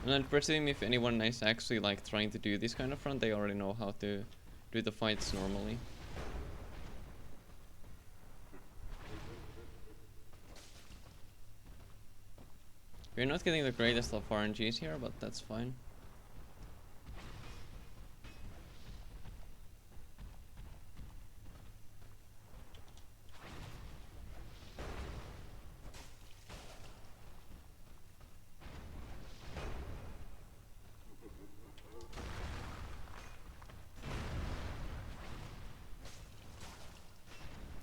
And I presume if anyone is actually like trying to do this kind of run, they already know how to do the fights normally. We're not getting the greatest of RNGs here, but that's fine.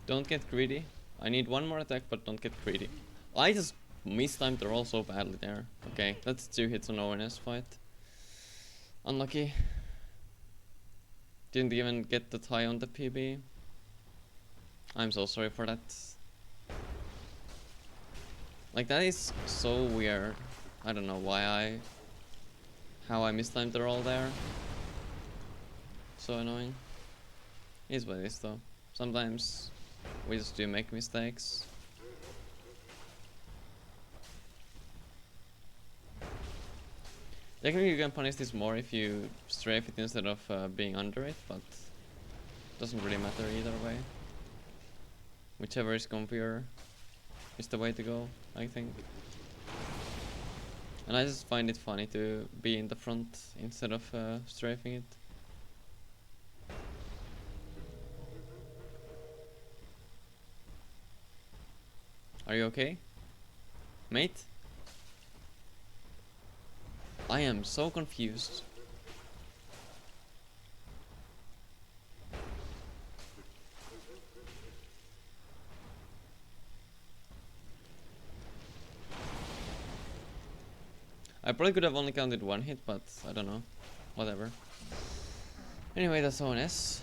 Don't get greedy. I need one more attack, but don't get greedy. I just mistimed the roll so badly there. Okay, that's 2 hits on ONS fight. Unlucky. Didn't even get the tie on the PB. I'm so sorry for that. Like, that is so weird. I don't know how I mistimed the roll there. So annoying. Is what it is though. Sometimes we just do make mistakes. Technically you can punish this more if you strafe it instead of being under it, but doesn't really matter either way. Whichever is comfier is the way to go, I think. And I just find it funny to be in the front instead of strafing it. Are you okay, mate? I am so confused. I probably could have only counted one hit, but I don't know. Whatever. Anyway, that's ONS.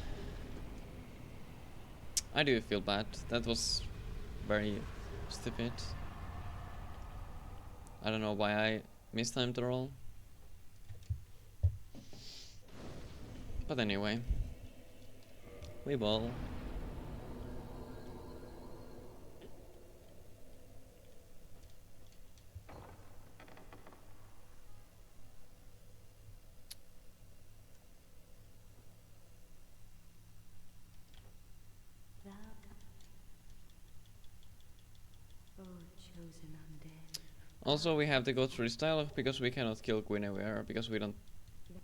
I do feel bad. That was very stupid. I don't know why I mistimed the roll. But anyway. We ball. Also, we have to go through this dialogue because we cannot kill Guinevere because we don't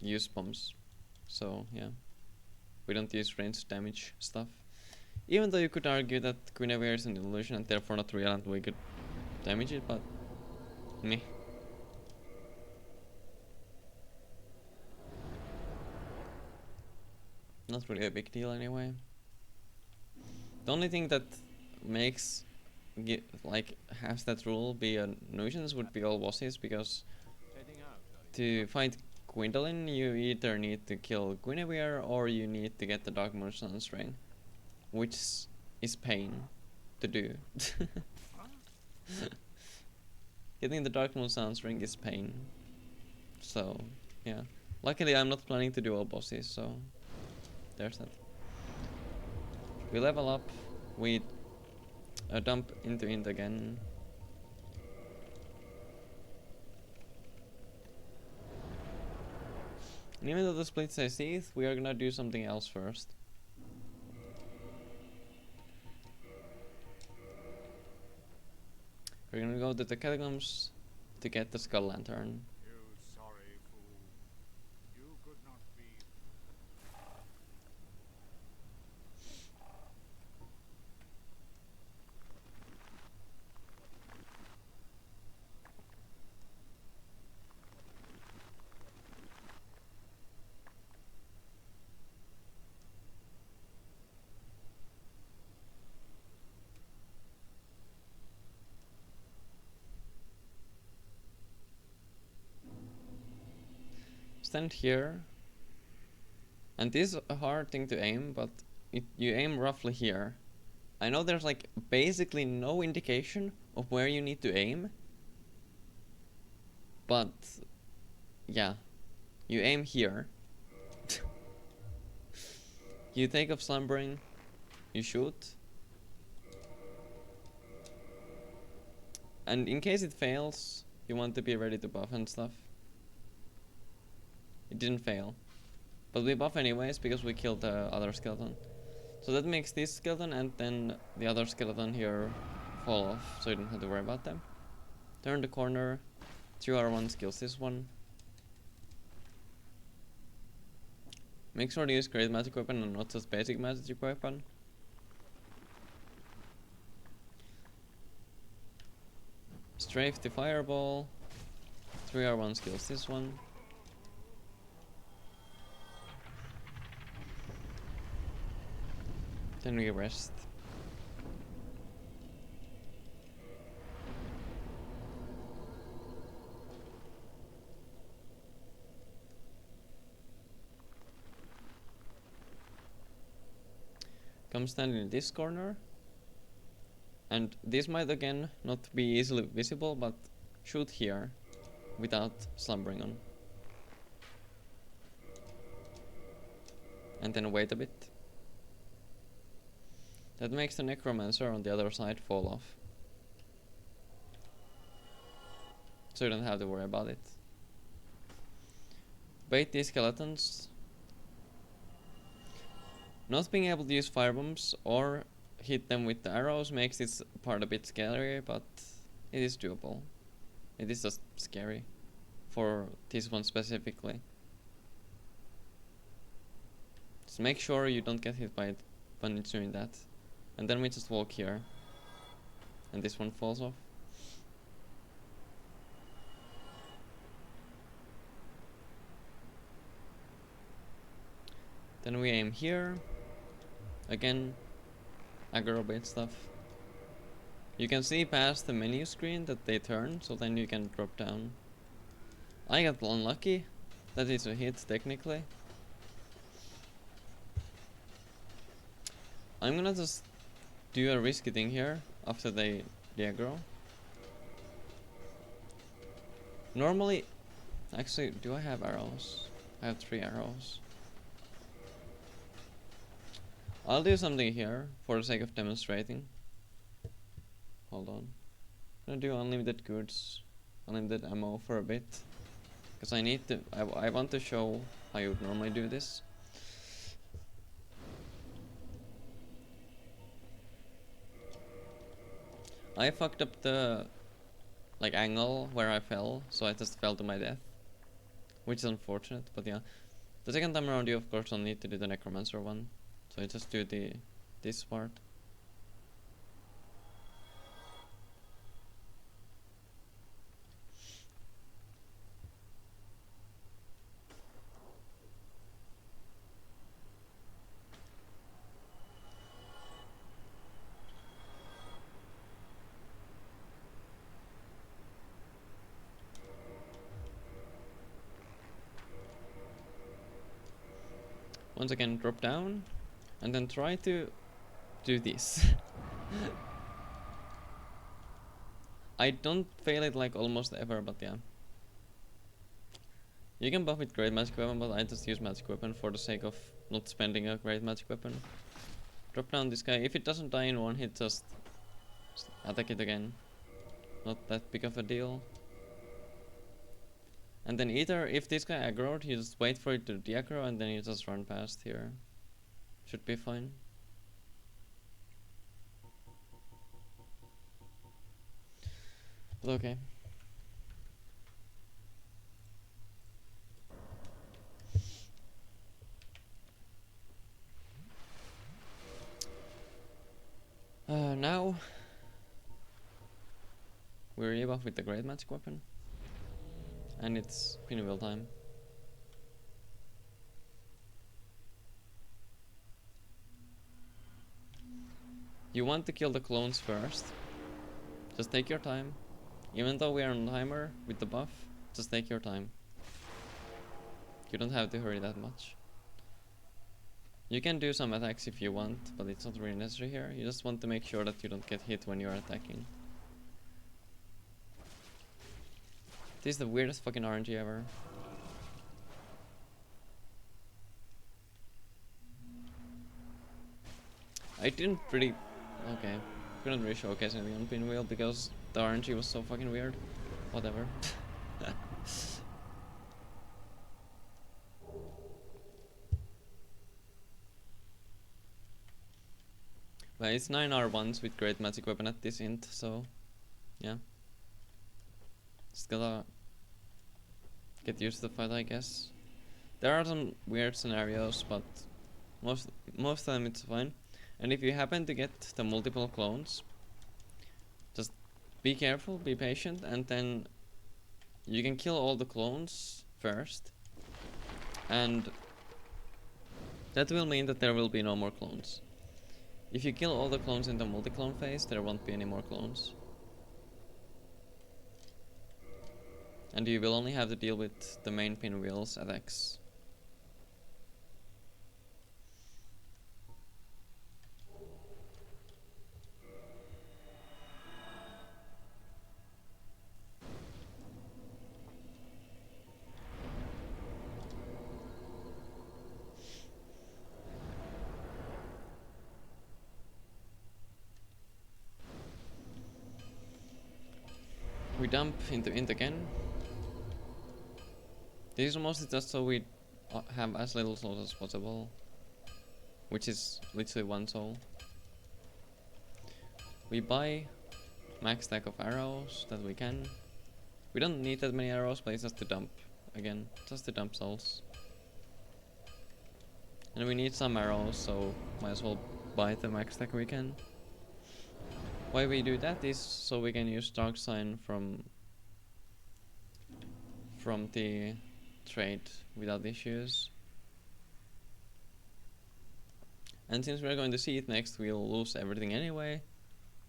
use bombs. So, yeah. We don't use ranged damage stuff. Even though you could argue that Guinevere is an illusion and therefore not real and we could damage it, but meh. Not really a big deal anyway. The only thing that makes has that rule be a nuisance would be all bosses, because to fight Gwendolyn you either need to kill Guinevere or you need to get the Dark Moon Sun's Ring, which is pain to do. Getting the Dark Moon Sun's Ring is pain. So yeah. Luckily I'm not planning to do all bosses, so there's that. We level up, we dump into int again. And even though the split says teeth, we are gonna do something else first. We're gonna go to the catacombs to get the skull lantern. Stand here, and this is a hard thing to aim, but you aim roughly here. I know there's like basically no indication of where you need to aim, but yeah, you aim here. You take off slumbering, you shoot, and in case it fails, you want to be ready to buff and stuff. It didn't fail, but we buff anyways because we killed the other skeleton. So that makes this skeleton and then the other skeleton here fall off, so you don't have to worry about them. Turn the corner, 2R1 skills this one. Make sure to use great magic weapon and not just basic magic weapon. Strafe the fireball, 3R1 skills this one. Then we rest. Come stand in this corner. And this might again not be easily visible, but shoot here without slumbering on. And then wait a bit. That makes the necromancer on the other side fall off. So you don't have to worry about it. Bait these skeletons. Not being able to use firebombs or hit them with the arrows makes this part a bit scary, but it is doable. It is just scary. for this one specifically. Just make sure you don't get hit by it when it's doing that. And then we just walk here. And this one falls off. Then we aim here. Again, aggro bait stuff. You can see past the menu screen that they turn, so then you can drop down. I got unlucky. That is a hit, technically. I'm gonna just do a risky thing here after they aggro. Normally, actually, do I have arrows? I have 3 arrows. I'll do something here for the sake of demonstrating. Hold on. I'm gonna do unlimited goods, unlimited ammo for a bit. Because I need to, I want to show how you would normally do this. I fucked up the angle where I fell, so I just fell to my death. Which is unfortunate, but yeah. The second time around you of course don't need to do the necromancer one. So I just do this part. Once again, drop down, and then try to do this. I don't fail it like almost ever, but yeah. You can buff with great magic weapon, but I just use magic weapon for the sake of not spending a great magic weapon. Drop down this guy. If it doesn't die in one hit, just attack it again. Not that big of a deal. And then either, if this guy aggroed, you just wait for it to de-aggro and then you just run past here. Should be fine. But okay. Now we're rebuff with the great magic weapon. And it's pinwheel time. You want to kill the clones first. Just take your time. Even though we are on timer with the buff, just take your time. You don't have to hurry that much. You can do some attacks if you want, but it's not really necessary here. You just want to make sure that you don't get hit when you're attacking. This is the weirdest fucking RNG ever. I didn't really... Okay. Couldn't really showcase anything on Pinwheel because the RNG was so fucking weird. Whatever. But it's 9 R1s with great magic weapon at this int, so... Yeah. Just gotta get used to the fight, I guess. There are some weird scenarios, but most of the time it's fine. And if you happen to get the multiple clones, just be careful, be patient, and then you can kill all the clones first. And that will mean that there will be no more clones. If you kill all the clones in the multi-clone phase, there won't be any more clones. And you will only have to deal with the main pinwheel's attacks. We dump into int again. This is mostly just so we have as little souls as possible, which is literally 1 soul. We buy max stack of arrows that we can. We don't need that many arrows, but it's just to dump again, just to dump souls. And we need some arrows, so might as well buy the max stack we can. Why we do that is so we can use Dark Sign from the trade without issues. And since we're going to see it next, we'll lose everything anyway.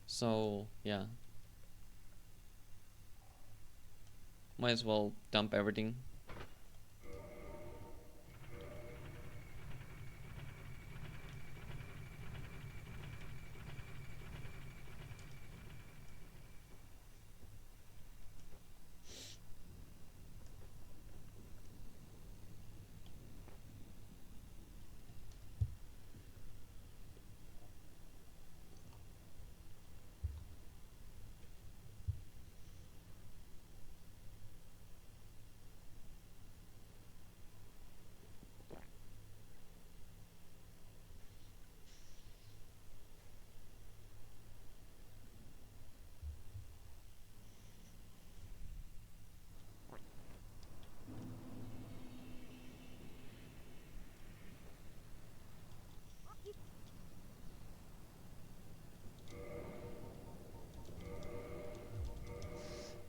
So yeah, might as well dump everything.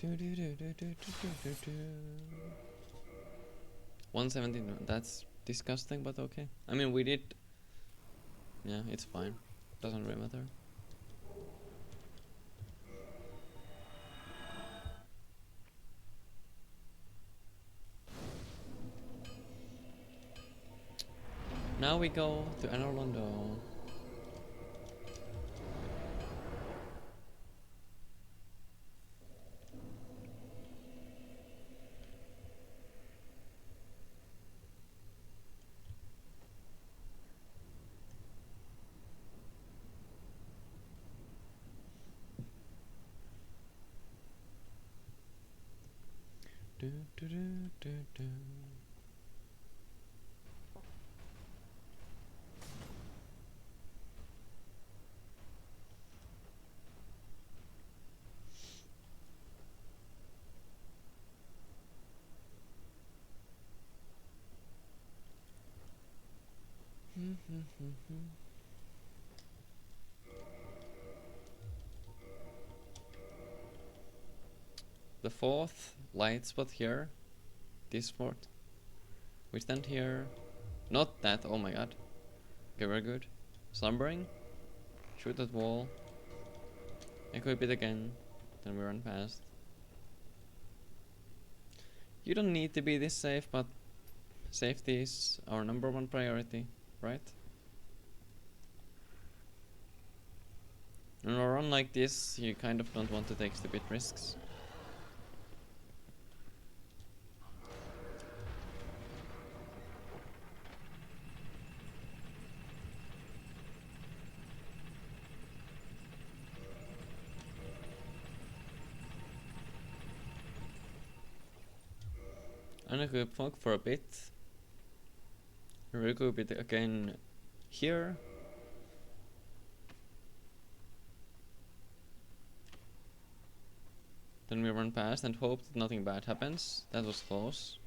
Do, do, do, do, do, do, do, do. 117, that's disgusting, but okay. I mean, we did. Yeah, it's fine. Doesn't really matter. Now we go to Anorlando. Do, do, do, do, do. The fourth light spot here, this fort. We stand here. Not that, oh my god. Okay, very good. Slumbering. Shoot that wall. Equip it again. Then we run past. You don't need to be this safe, but safety is our #1 priority, right? In a run like this, you kind of don't want to take stupid risks. Unequip fog for a bit. Recoup it again here. Then we run past and hope that nothing bad happens. That was close.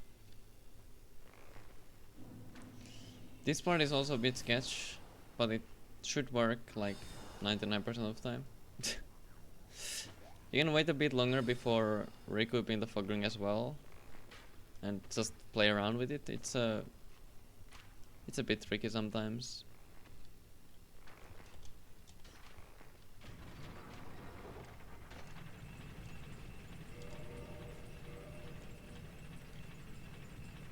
This part is also a bit sketch, but it should work like 99% of the time. You can wait a bit longer before recouping the fog ring as well, and just play around with it. It's a bit tricky sometimes.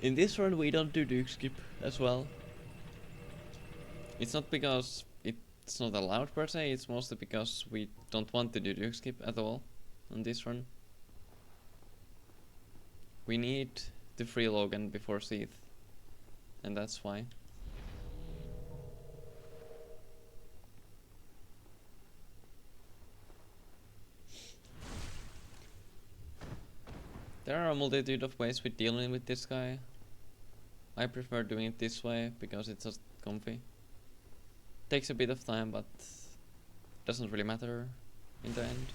In this run we don't do Duke skip as well. It's not because it's not allowed per se, it's mostly because we don't want to do Duke skip at all on this run. We need to free Logan before Seath, and that's why. There are a multitude of ways with dealing with this guy. I prefer doing it this way because it's just comfy. Takes a bit of time, but doesn't really matter in the end.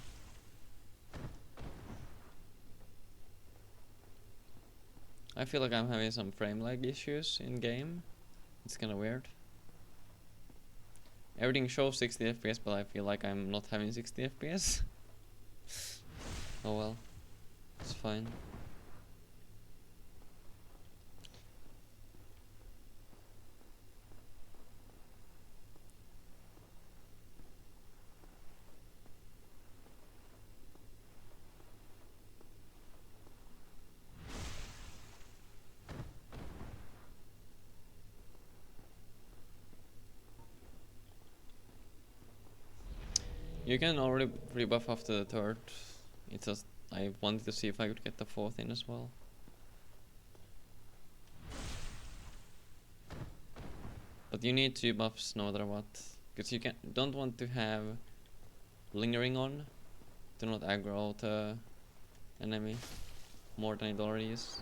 I feel like I'm having some frame lag issues in game. It's kind of weird. Everything shows 60 FPS, but I feel like I'm not having 60 FPS. Oh well, it's fine. You can already rebuff after the third. It's just I wanted to see if I could get the fourth in as well. But you need 2 buffs no matter what, because you don't want to have lingering on. Do not aggro the enemy more than it already is.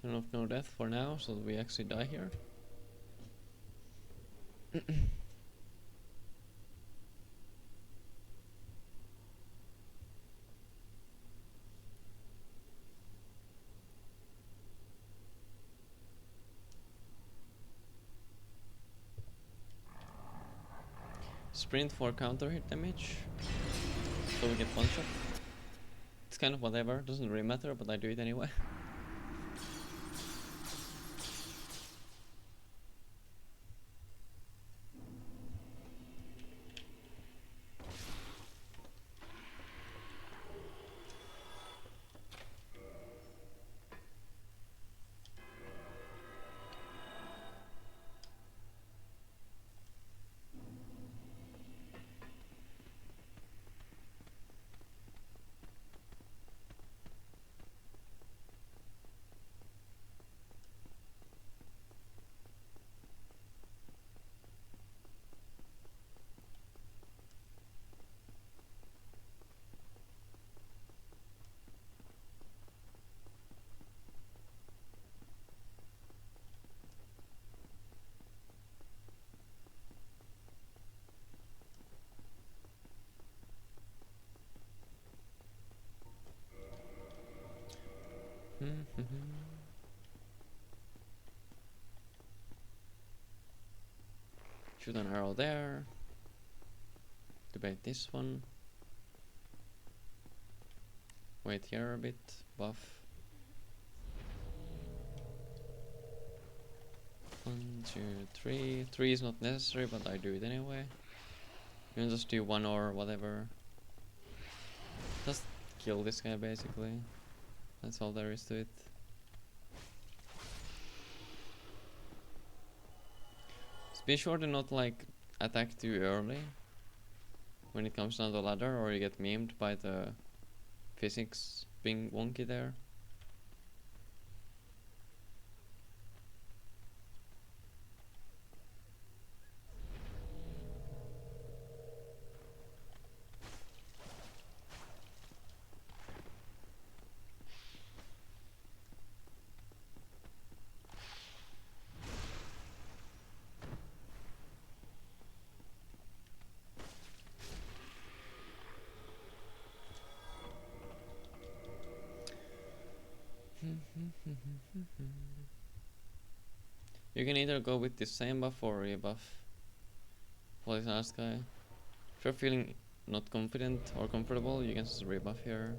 Turn off no death for now, so that we actually die here. Sprint for counter hit damage, so we get one shot. It's kind of whatever, doesn't really matter, but I do it anyway. Shoot an arrow there. Debate this one. Wait here a bit. Buff. 1, 2, 3. 3 is not necessary, but I do it anyway. You can just do 1 or whatever. Just kill this guy basically. That's all there is to it. Just be sure to not like attack too early when it comes down the ladder, or you get memed by the physics being wonky there. You can either go with the same buff or rebuff for this last guy. If you're feeling not confident or comfortable, you can just rebuff here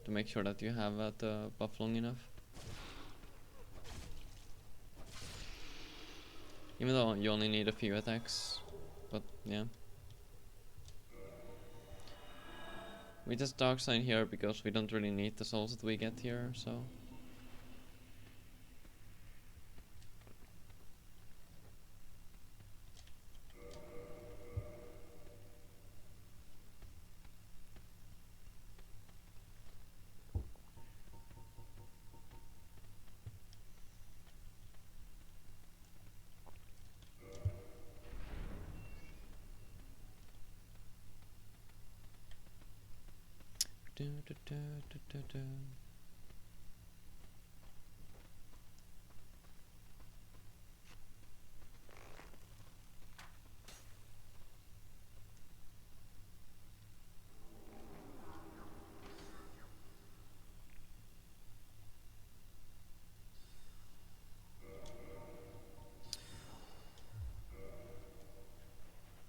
to make sure that you have the buff long enough. Even though you only need a few attacks, but yeah. We just dark sign here because we don't really need the souls that we get here, so.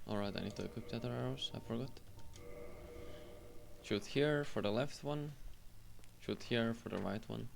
Alright, I need to equip the other arrows, I forgot. Shoot here for the left one. Shoot here for the right one.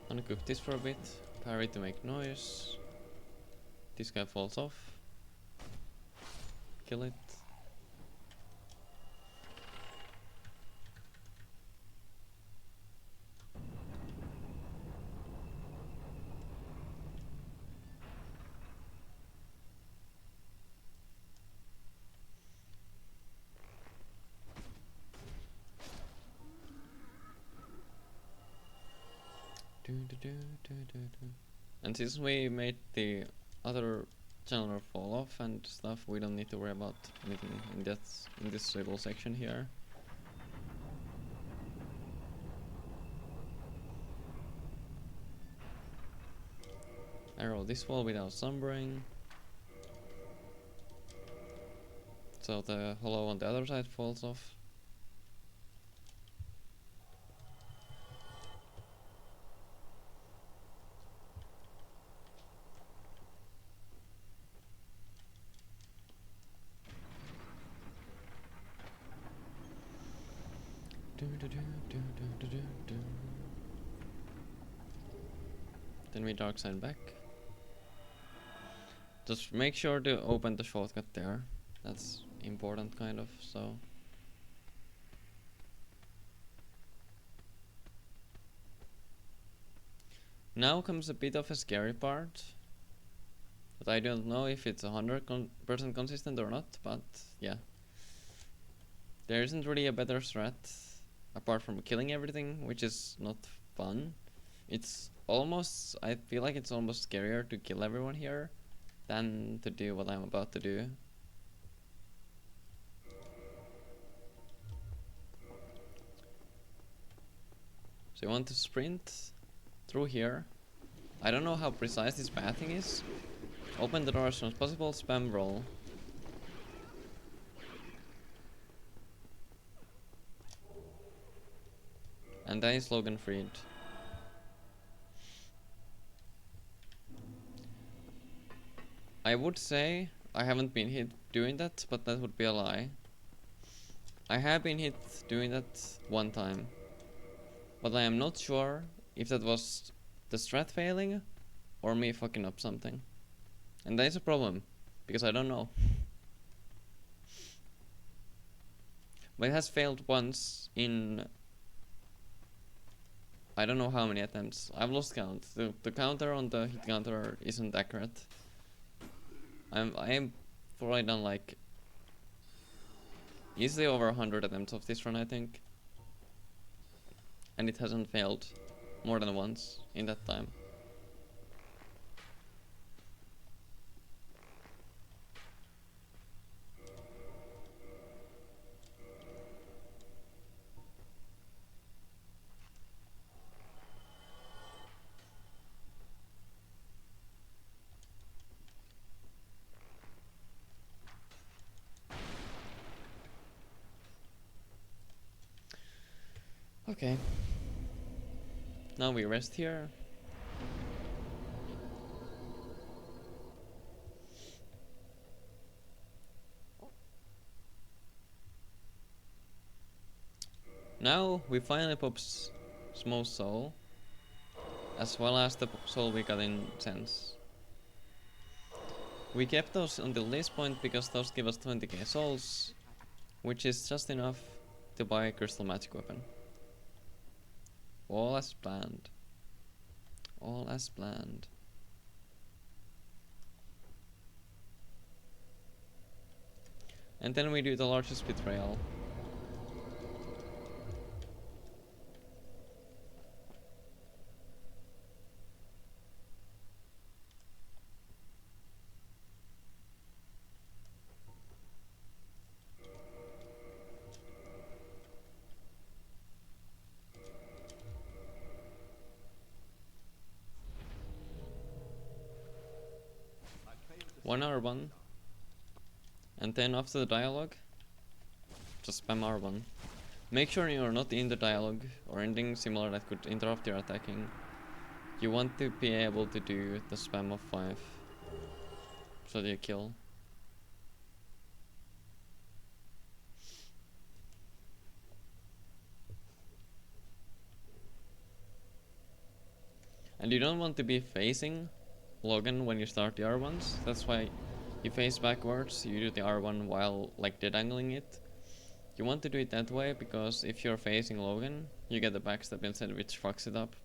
Unequip this for a bit. Parry to make noise. This guy falls off. Kill it. And since we made the other channel fall off and stuff, we don't need to worry about anything in this little section here. Arrow this wall without sombering, so the hollow on the other side falls off. Then we dark side back. Just make sure to open the shortcut there. That's important, kind of, so. Now comes a bit of a scary part. But I don't know if it's 100% consistent or not, but yeah. There isn't really a better strat apart from killing everything, which is not fun. It's almost, I feel like it's almost scarier to kill everyone here than to do what I'm about to do. So you want to sprint through here. I don't know how precise this pathing is. Open the door as soon as possible, spam roll. And then is Logan freed. I would say I haven't been hit doing that, but that would be a lie. I have been hit doing that one time, but I am not sure if that was the strat failing or me fucking up something. And that is a problem, because I don't know. But it has failed once in I don't know how many attempts. I've lost count. The counter on the hit counter isn't accurate. I'm probably done like easily over 100 attempts of this run, I think. And it hasn't failed more than once in that time. Okay. Now we rest here. Now we finally pop Small Soul. as well as the soul we got in Sense. We kept those until this point because those give us 20k souls, which is just enough to buy a crystal magic weapon. All as planned. All as planned. And then we do the largest betrayal. R1, and then after the dialogue, just spam R1. Make sure you're not in the dialogue or anything similar that could interrupt your attacking. You want to be able to do the spam of 5 so that you kill. And you don't want to be facing Logan when you start the R1s. That's why you face backwards, you do the R1 while like dead angling it. You want to do it that way because if you're facing Logan, you get the backstab instead, which fucks it up.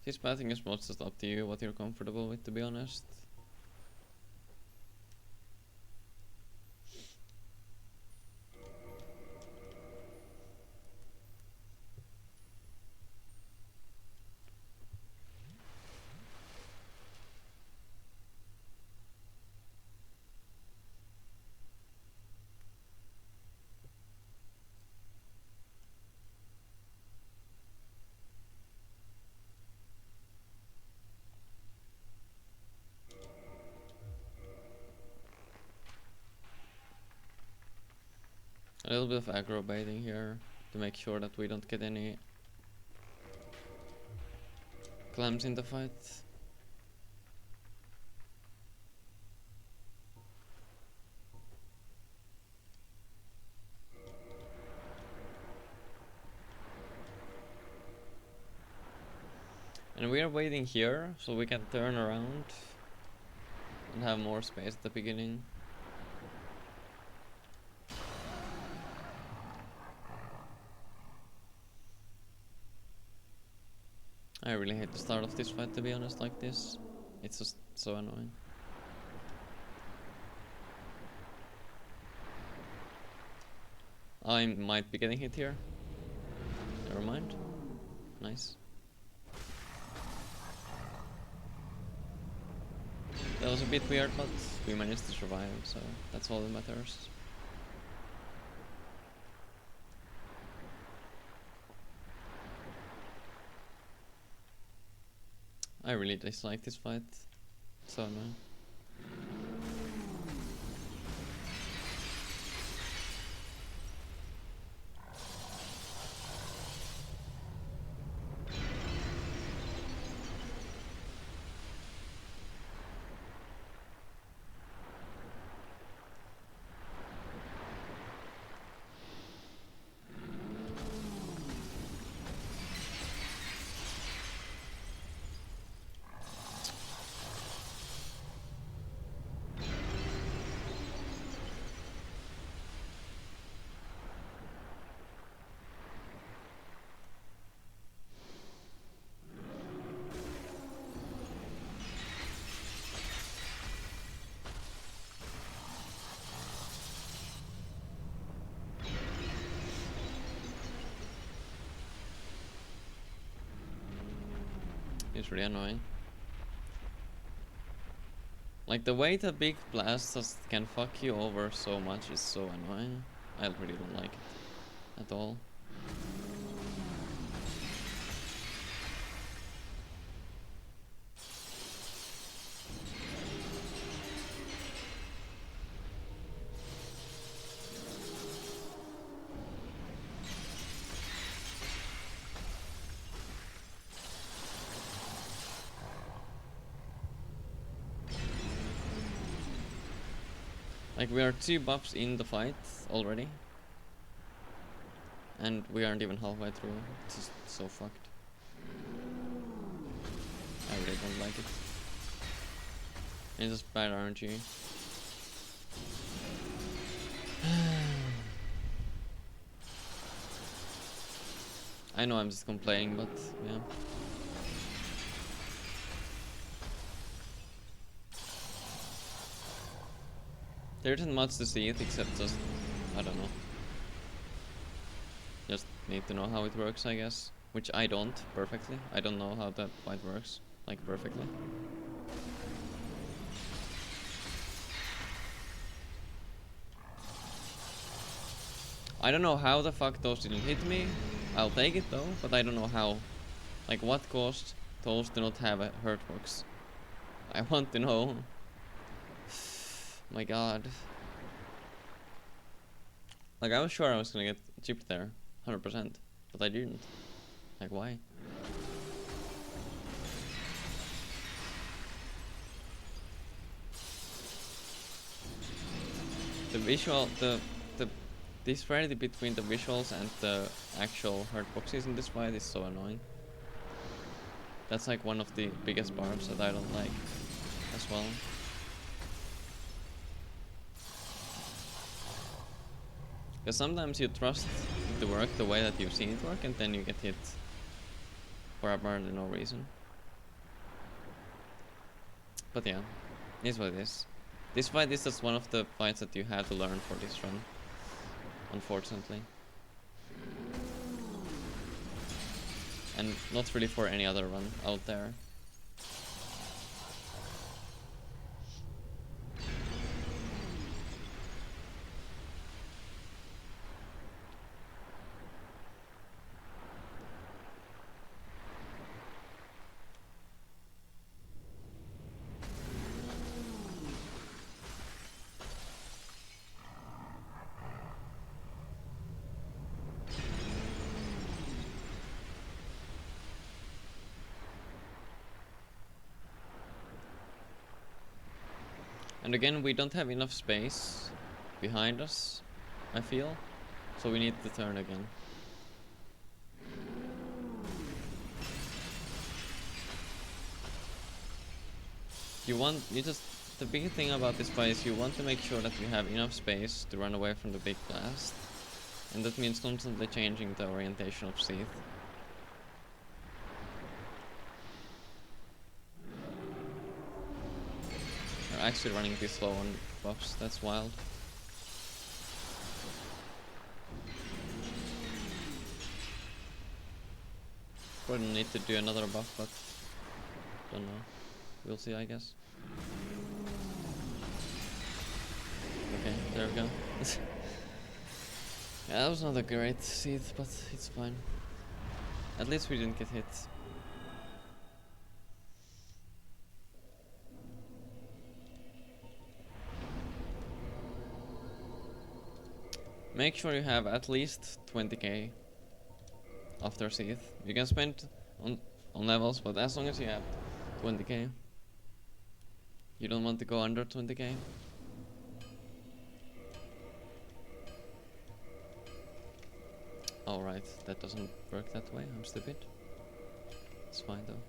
This pathing is most just up to you, what you're comfortable with, to be honest. A little bit of aggro baiting here to make sure that we don't get any clams in the fight. And we are waiting here so we can turn around and have more space at the beginning. I really hate the start of this fight, to be honest, like this. It's just so annoying. I might be getting hit here. Never mind. Nice. That was a bit weird, but we managed to survive, so that's all that matters. I really dislike this fight. So annoying. It's really annoying. Like the way the big blast just can fuck you over so much is so annoying. I really don't like it at all. Like we are 2 buffs in the fight already. And we aren't even halfway through. It's just so fucked. I really don't like it. It's just bad RNG. I know I'm just complaining, but yeah. There isn't much to see it except just, I don't know. Just need to know how it works, I guess. Which I don't perfectly. I don't know how that fight works, like perfectly. I don't know how the fuck those didn't hit me. I'll take it though, but I don't know how. Like what caused those to not have a hurt box? I want to know. My god. Like I was sure I was gonna get chipped there, 100%, but I didn't. Like why? The visual, the disparity between the visuals and the actual hurt boxes in this fight is so annoying. That's like one of the biggest parts that I don't like as well. Because sometimes you trust it to work the way that you've seen it work and then you get hit for apparently no reason. But yeah, it is what it is. This fight is just one of the fights that you have to learn for this run, unfortunately. And not really for any other run out there. And again, we don't have enough space behind us, I feel. So we need to turn again. The big thing about this fight is you want to make sure that you have enough space to run away from the big blast. And that means constantly changing the orientation of Seath. We're actually running this slow on buffs, that's wild. Probably need to do another buff, but don't know. We'll see, I guess. Okay, there we go. Yeah, that was not a great Seath, but it's fine. At least we didn't get hit. Make sure you have at least 20k after Seath. You can spend on levels, but as long as you have 20k. You don't want to go under 20k. Alright, that doesn't work that way, I'm stupid. It's fine though.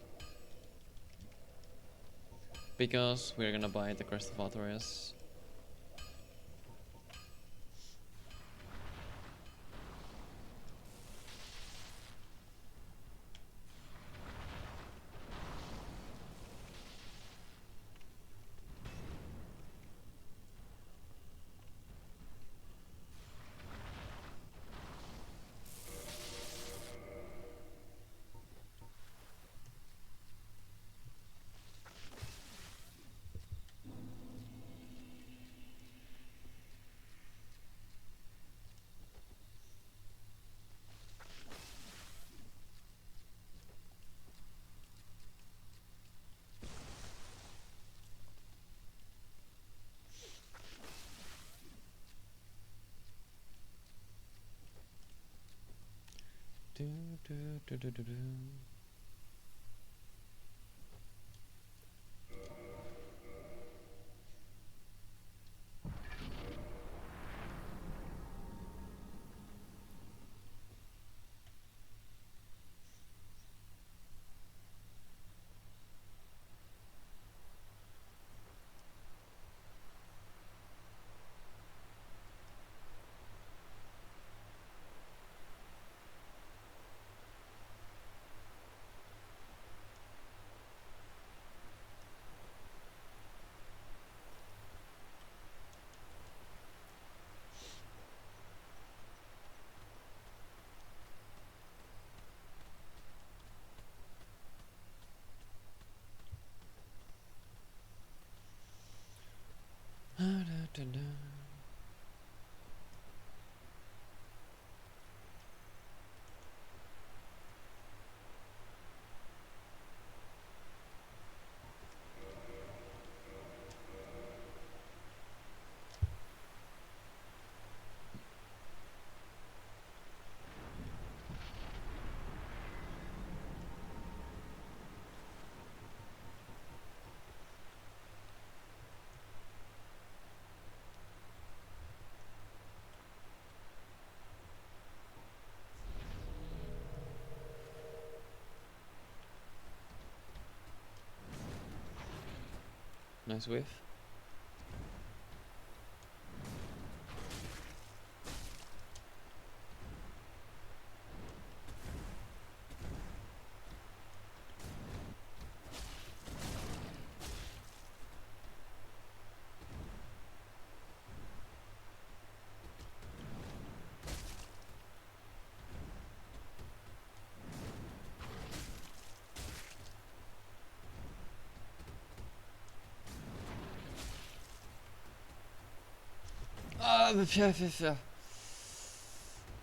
Because we're gonna buy the Crest of Authorius. Nice whiff.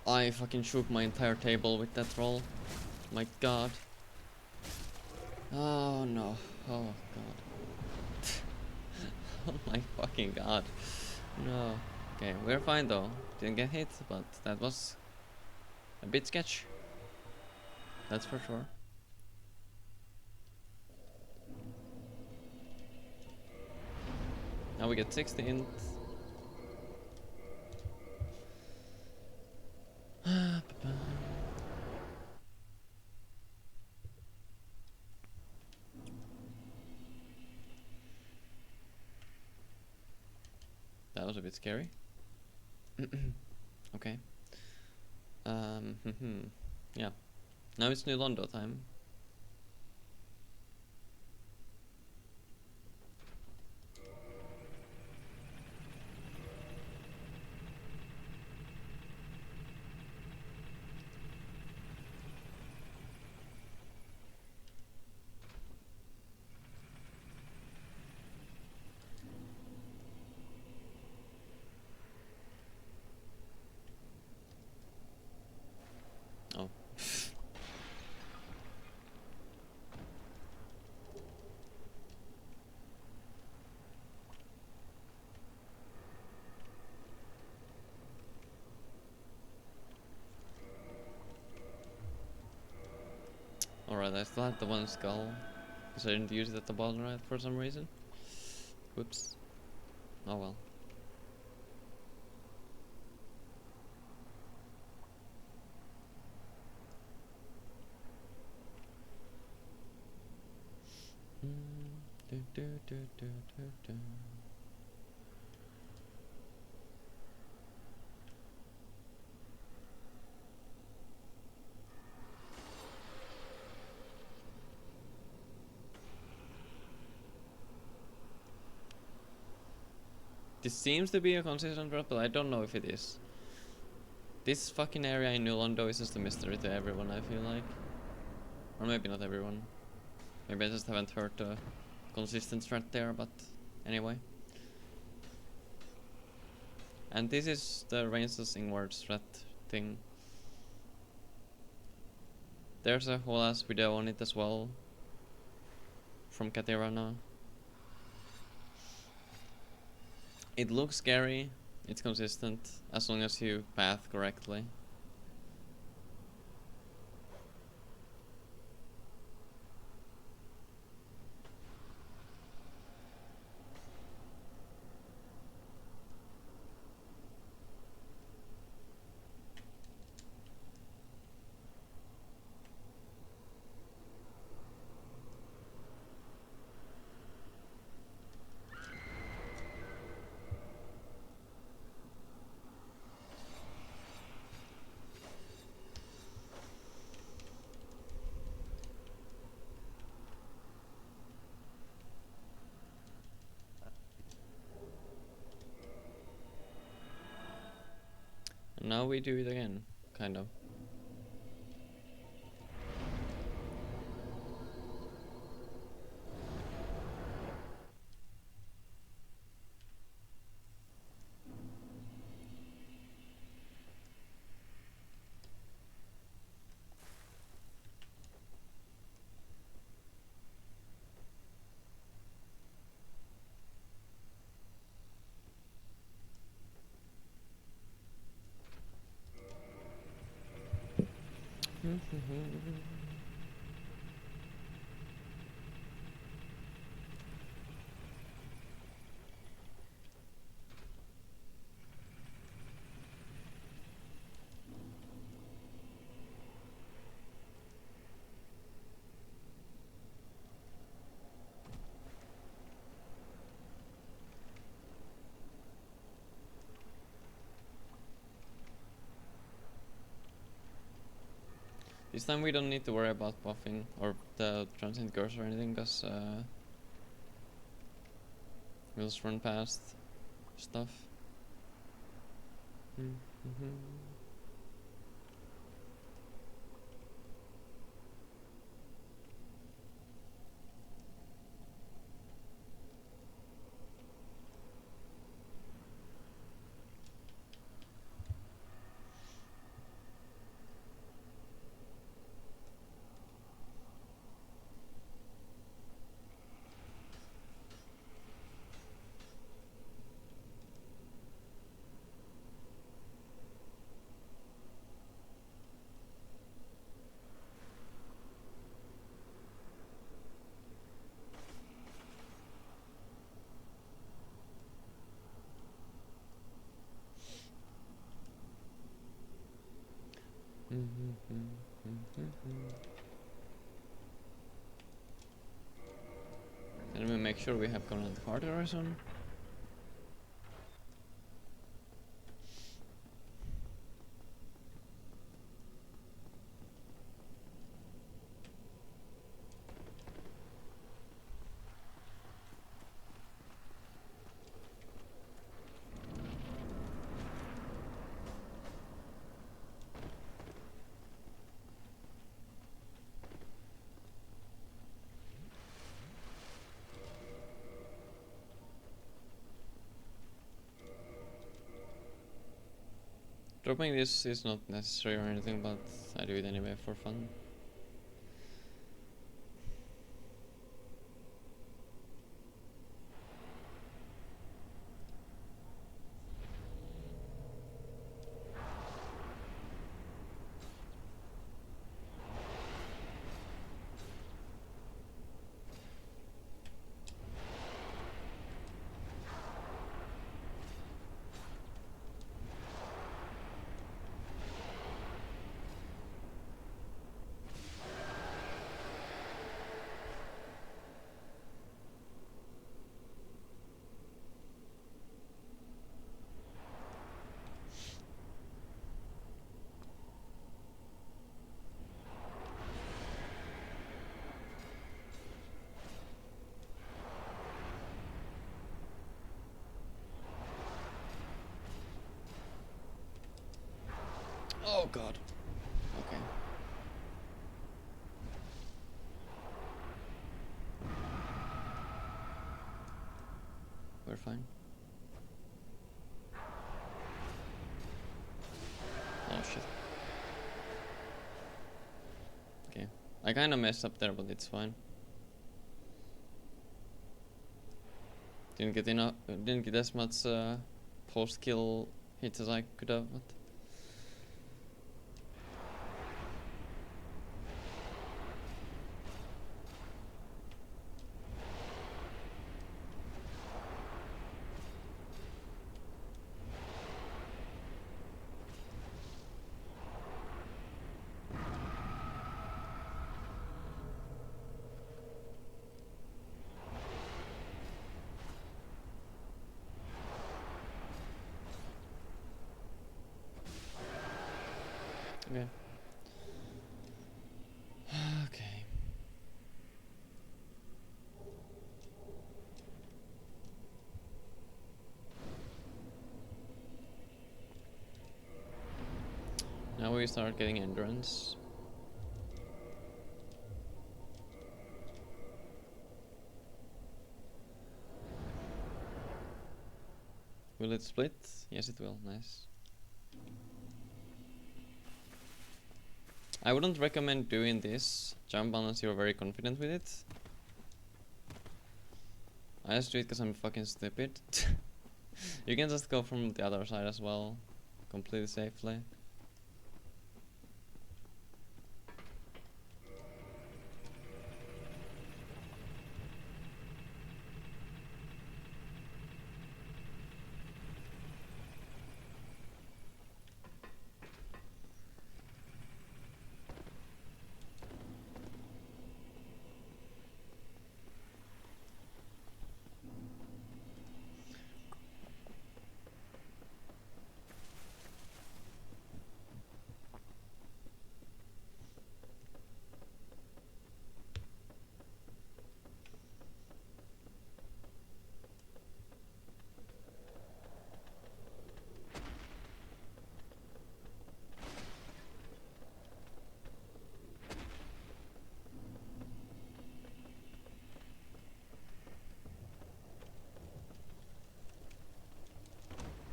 I fucking shook my entire table with that roll. My god. Oh no. Oh god. Oh my fucking god. No. Okay, we're fine though. Didn't get hit, but that was a bit sketch. That's for sure. Now we get 60 int. That was a bit scary. Okay. Yeah. Now it's New Londo time. Oh. Alright, I still had the one skull, because I didn't use it at the bottom right for some reason. Whoops. Oh well. This seems to be a consistent drop, but I don't know if it is. This fucking area in New Londo is just a mystery to everyone, I feel like. Or maybe not everyone. Maybe I just haven't heard a consistent threat there, but anyway. And this is the ranges inward threat thing. There's a whole ass video on it as well. From Katerana. It looks scary, it's consistent, as long as you path correctly. now we do it again, kind of. This time we don't need to worry about buffing or the transient curse or anything, because we'll just run past stuff. Let me make sure we have Covenant Heart Horizon. Dropping this is not necessary or anything, but I do it anyway for fun. Oh god. Okay. We're fine. Oh shit. Okay. I kinda messed up there, but it's fine. Didn't get as much post-kill hits as I could have, but we start getting endurance. Will it split? Yes, it will. Nice. I wouldn't recommend doing this jump unless you're very confident with it. I just do it because I'm fucking stupid. You can just go from the other side as well, completely safely.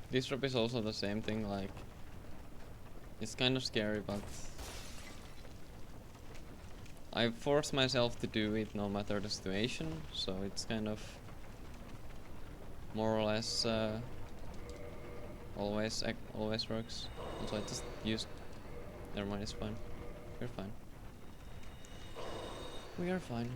This drop is also the same thing, like, it's kind of scary, but I force myself to do it no matter the situation, so it's kind of more or less always works. And so I just used. Never mind, it's fine. We're fine. We are fine.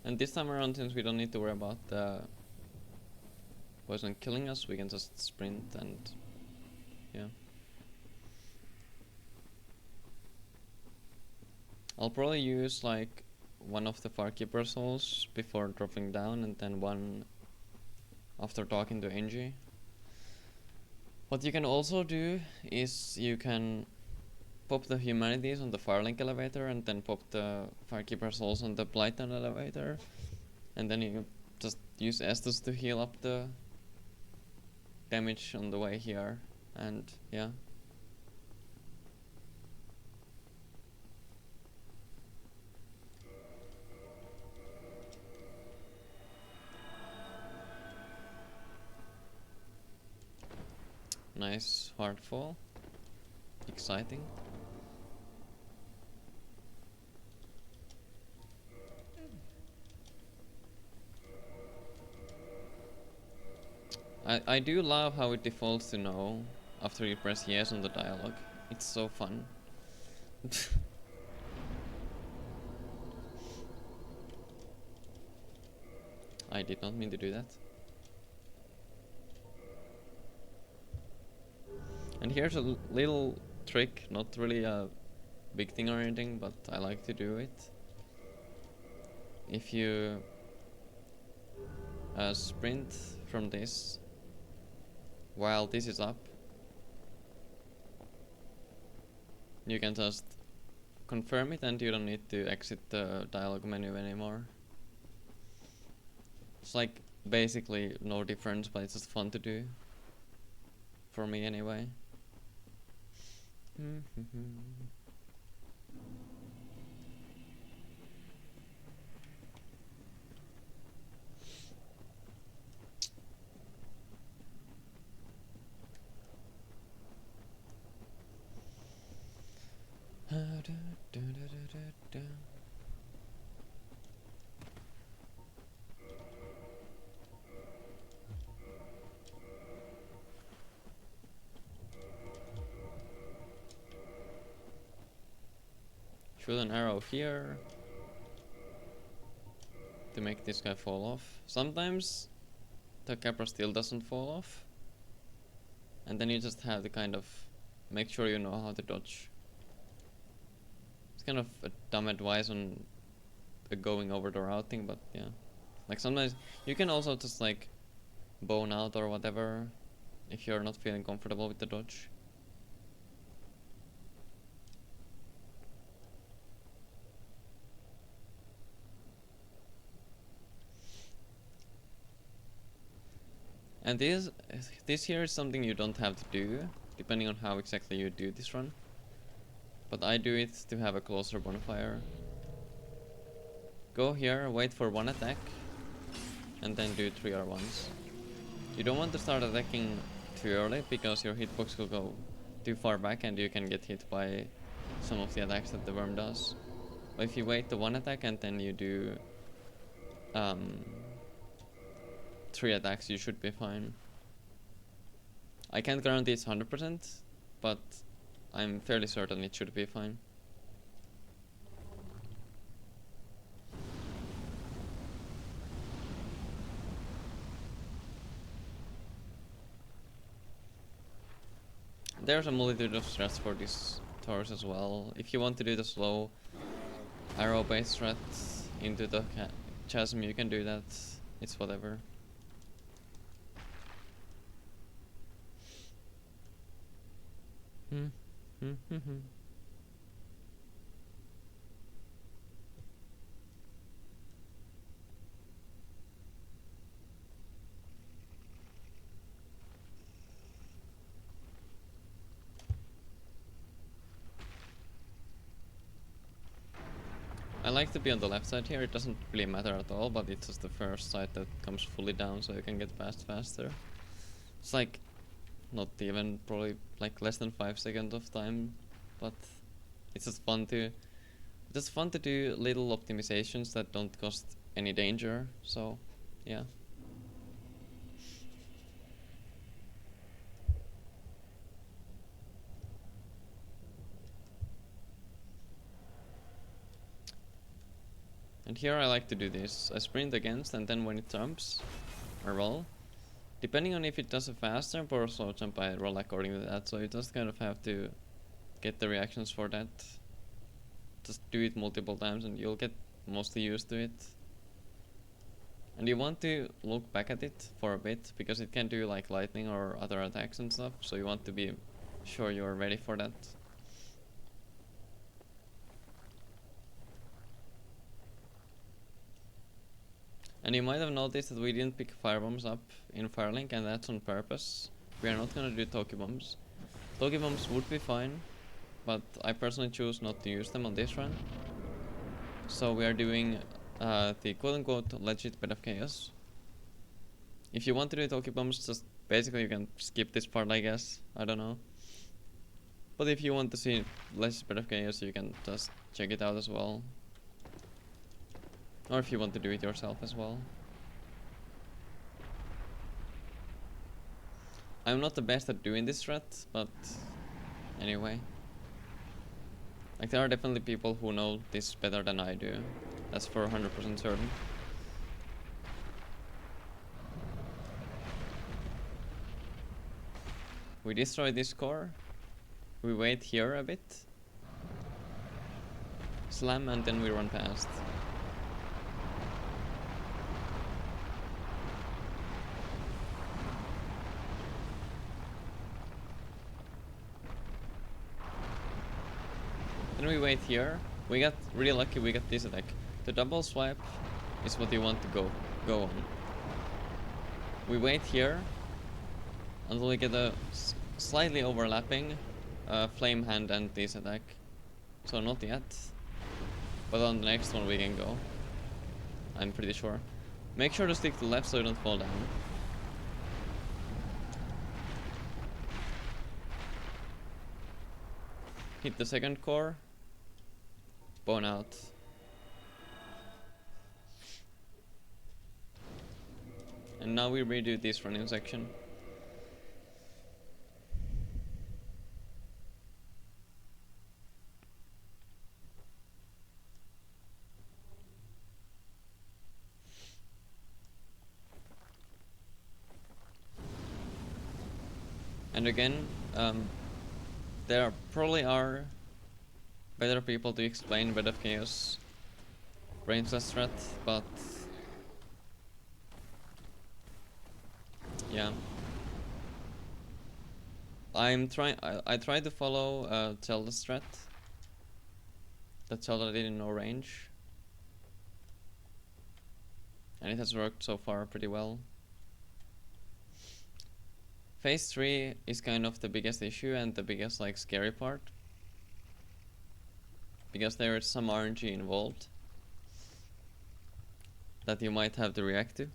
And this time around, since we don't need to worry about the poison killing us, we can just sprint and yeah. I'll probably use like one of the Farkeeper souls before dropping down, and then one after talking to Angie. What you can also do is you can pop the humanities on the Firelink elevator and then pop the Firekeeper souls on the Blighton elevator, and then you just use Estus to heal up the damage on the way here, and yeah. Nice hard fall. Exciting. I do love how it defaults to no after you press yes on the dialogue. It's so fun. I did not mean to do that. And here's a little trick, not really a big thing or anything, but I like to do it. If you sprint from this while this is up, you can just confirm it and you don't need to exit the dialog menu anymore. It's like basically no difference, but it's just fun to do. For me anyway. Shoot an arrow here to make this guy fall off. Sometimes the Capra still doesn't fall off, and then you just have to kind of make sure you know how to dodge. It's kind of a dumb advice on going over the routing, but yeah. Like sometimes you can also just like bone out or whatever if you're not feeling comfortable with the dodge. And this here is something you don't have to do, depending on how exactly you do this run. But I do it to have a closer bonfire. Go here, wait for one attack, and then do 3 R1s. You don't want to start attacking too early, because your hitbox will go too far back and you can get hit by some of the attacks that the worm does. But if you wait the one attack and then you do 3 attacks, you should be fine. I can't guarantee it's 100%, but I'm fairly certain it should be fine. There's a multitude of strats for this Taurus as well. If you want to do the slow arrow-based strat into the chasm, you can do that. It's whatever. I like to be on the left side here. It doesn't really matter at all, but it's just the first side that comes fully down, so you can get past faster. It's like not even probably like less than 5 seconds of time, but it's just fun to do little optimizations that don't cost any danger. So yeah. And here I like to do this. I sprint against, and then when it jumps, I roll. Depending on if it does a fast jump or a slow jump, I roll according to that. So you just kind of have to get the reactions for that. Just do it multiple times and you'll get mostly used to it. And you want to look back at it for a bit, because it can do like lightning or other attacks and stuff. So you want to be sure you're ready for that. And you might have noticed that we didn't pick firebombs up in Firelink, and that's on purpose. We are not gonna do Toki bombs. Toki bombs would be fine, but I personally choose not to use them on this run. So we are doing the quote-unquote legit bed of chaos. If you want to do Toki bombs, just basically you can skip this part, I guess. I don't know. But if you want to see legit bed of chaos, you can just check it out as well. Or if you want to do it yourself as well. I'm not the best at doing this strat, but anyway. Like, there are definitely people who know this better than I do. That's for 100% certain. We destroy this core. We wait here a bit. Slam, and then we run past. Then we wait here. We got really lucky, we got this attack. The double swipe is what you want to go on. We wait here until we get a slightly overlapping flame hand and this attack. So not yet, but on the next one we can go. I'm pretty sure. Make sure to stick to left so you don't fall down. Hit the second core. Bone out. And now we redo this running section. And again, there probably are better people to explain Bed of Chaos rangeless threat, but yeah. I'm trying. I tried to follow Zelda's strat. That Zelda did in no range, and it has worked so far pretty well. Phase 3 is kind of the biggest issue and the biggest like scary part, because there is some RNG involved that you might have to react to.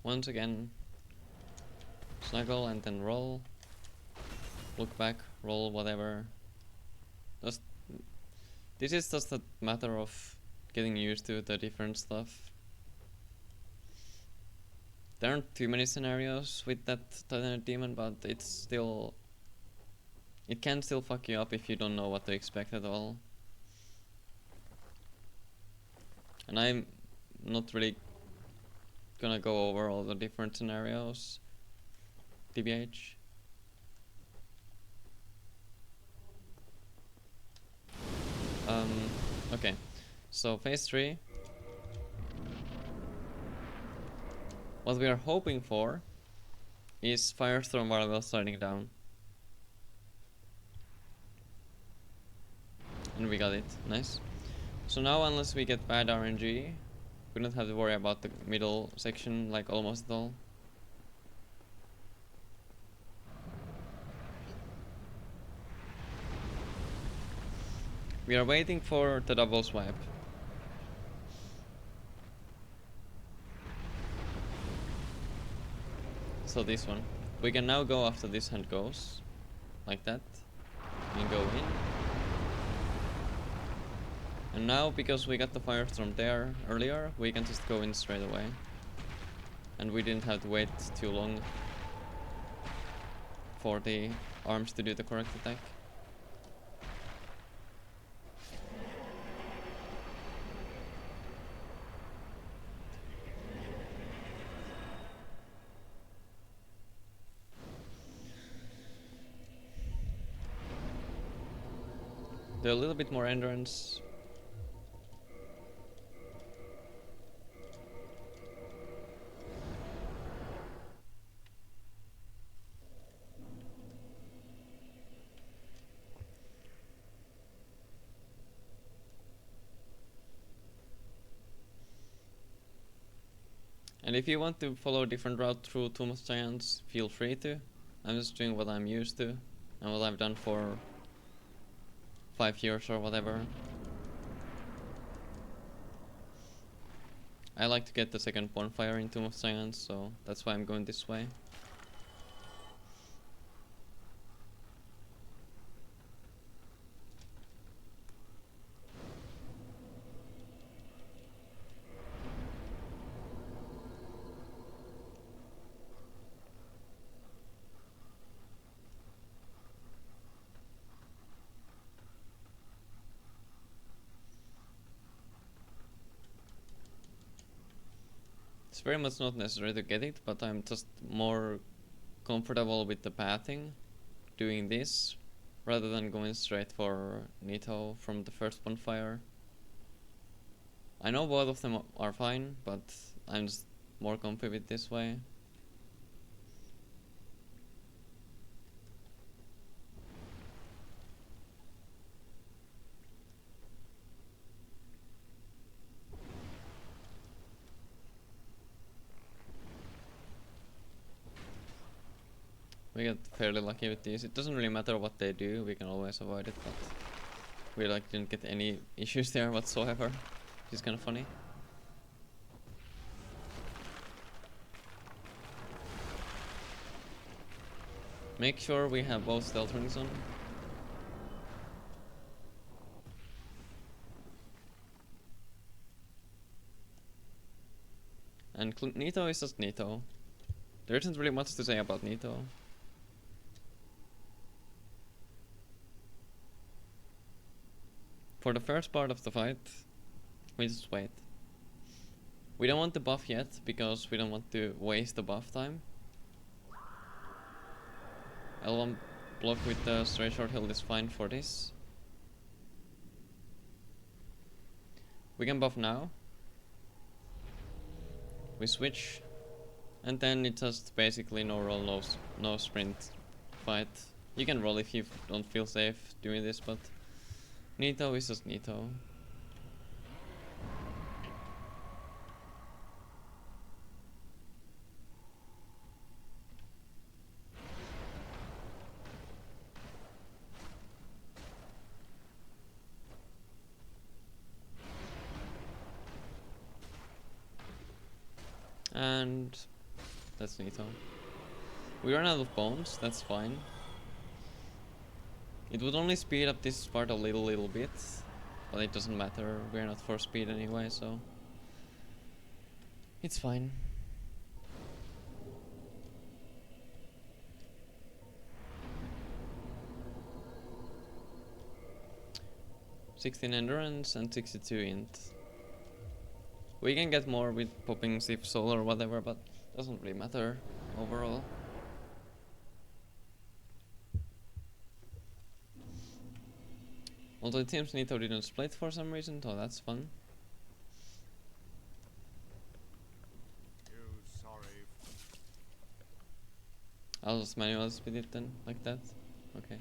Once again, snuggle and then roll. Look back, roll, whatever. Just this is just a matter of getting used to the different stuff. There aren't too many scenarios with that Titan Demon, but it's still... It can still fuck you up if you don't know what to expect at all. And I'm not really gonna go over all the different scenarios, TBH. Okay, so phase 3. What we are hoping for is Firestorm while sliding down. And we got it, nice. So now unless we get bad RNG, we don't have to worry about the middle section like almost at all. We are waiting for the double swipe. So this one. We can now go after this hand goes. Like that. And go in. And now, because we got the Firestorm there earlier, we can just go in straight away. And we didn't have to wait too long for the arms to do the correct attack. Do a little bit more endurance. And if you want to follow a different route through Tomb of Giants, feel free to. I'm just doing what I'm used to and what I've done for 5 years or whatever. I like to get the second bonfire in Tomb of Giants, so that's why I'm going this way. It's very much not necessary to get it, but I'm just more comfortable with the pathing doing this rather than going straight for Nito from the first bonfire. I know both of them are fine, but I'm just more comfy with this way. We get fairly lucky with these. It doesn't really matter what they do, we can always avoid it, but we like didn't get any issues there whatsoever, which is kind of funny. Make sure we have both stealth rings on. And Nito is just Nito. There isn't really much to say about Nito. For the first part of the fight, we just wait. We don't want the buff yet, because we don't want to waste the buff time. L1 block with the straight short hilt is fine for this. We can buff now. We switch. And then it's just basically no roll, no sprint fight. You can roll if you don't feel safe doing this, but Nito is just Nito. And that's Nito. We run out of bones, that's fine. It would only speed up this part a little bit, but it doesn't matter, we're not for speed anyway, so it's fine. "16 endurance and 62 int. We can get more with popping Sif Soul or whatever, but doesn't really matter overall. Although it seems Nito didn't split for some reason, so that's fun. Sorry. I'll just manually split it then, like that. Okay.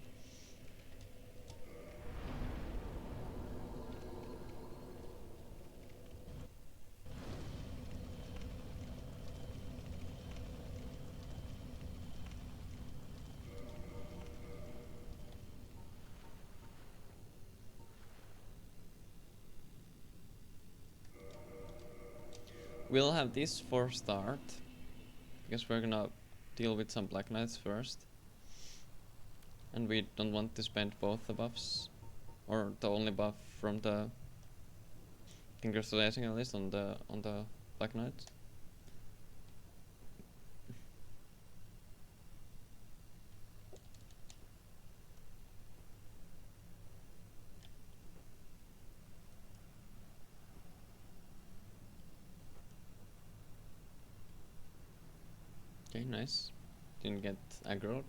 We'll have this for start, because we're gonna deal with some Black Knights first. And we don't want to spend both the buffs, or the only buff from the Fingers to Racing at least on the Black Knights. Okay, nice. Didn't get aggroed.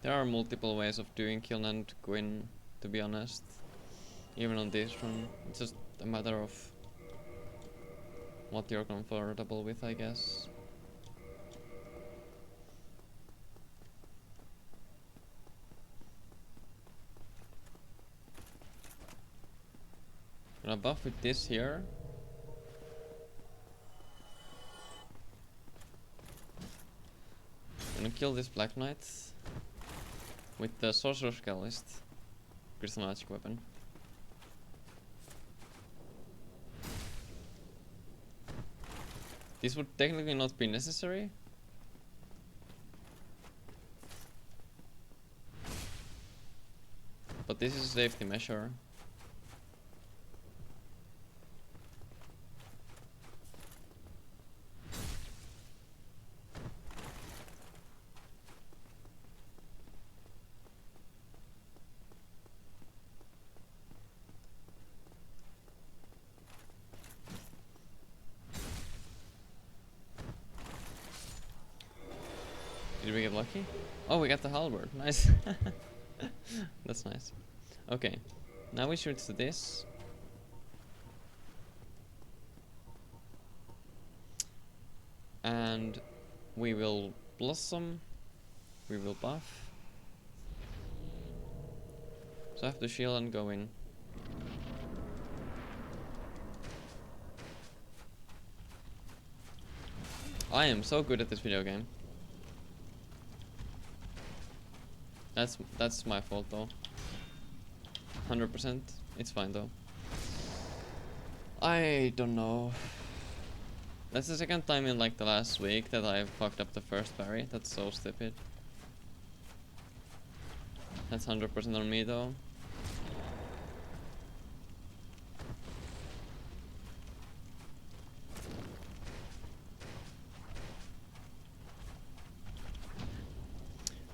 There are multiple ways of doing kill and Gwyn, to be honest. Even on this run, it's just a matter of what you're comfortable with, I guess. Gonna buff with this here. Gonna kill this Black Knight with the Sorcerer's Catalyst, Crystal Magic Weapon. This would technically not be necessary. But this is a safety measure. Did we get lucky? Oh, we got the halberd. Nice. That's nice. Okay, now we switch to this. And we will blossom. We will buff. So I have to shield and go in. I am so good at this video game. That's my fault though. 100%. It's fine though. I don't know. That's the second time in like the last week that I've fucked up the first parry. That's so stupid. That's 100% on me though.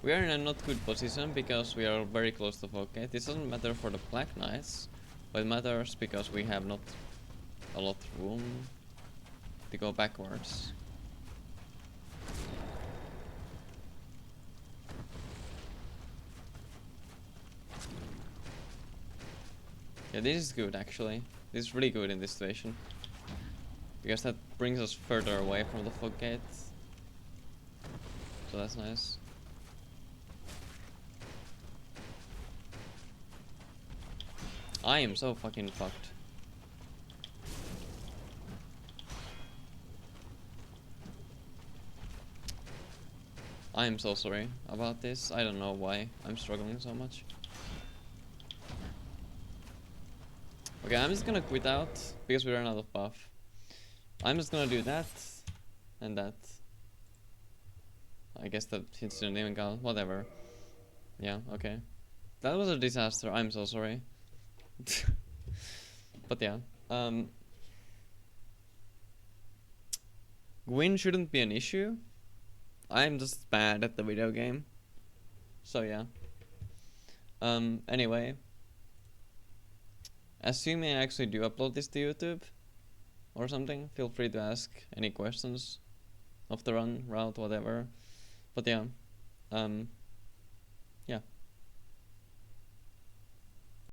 We are in a not good position because we are very close to Focate. This doesn't matter for the Black Knights, but it matters because we have not a lot of room to go backwards. Yeah, this is good actually. This is really good in this situation. Because that brings us further away from the Focate. So that's nice. I am so fucking fucked. I am so sorry about this. I don't know why I'm struggling so much. Okay, I'm just gonna quit out because we ran out of buff. I'm just gonna do that and that. I guess that hits didn't even count. Whatever. Yeah, okay. That was a disaster. I'm so sorry. But yeah. Win shouldn't be an issue. I'm just bad at the video game. So yeah. Anyway. Assuming I actually do upload this to YouTube or something, feel free to ask any questions of the run, route, whatever. But yeah.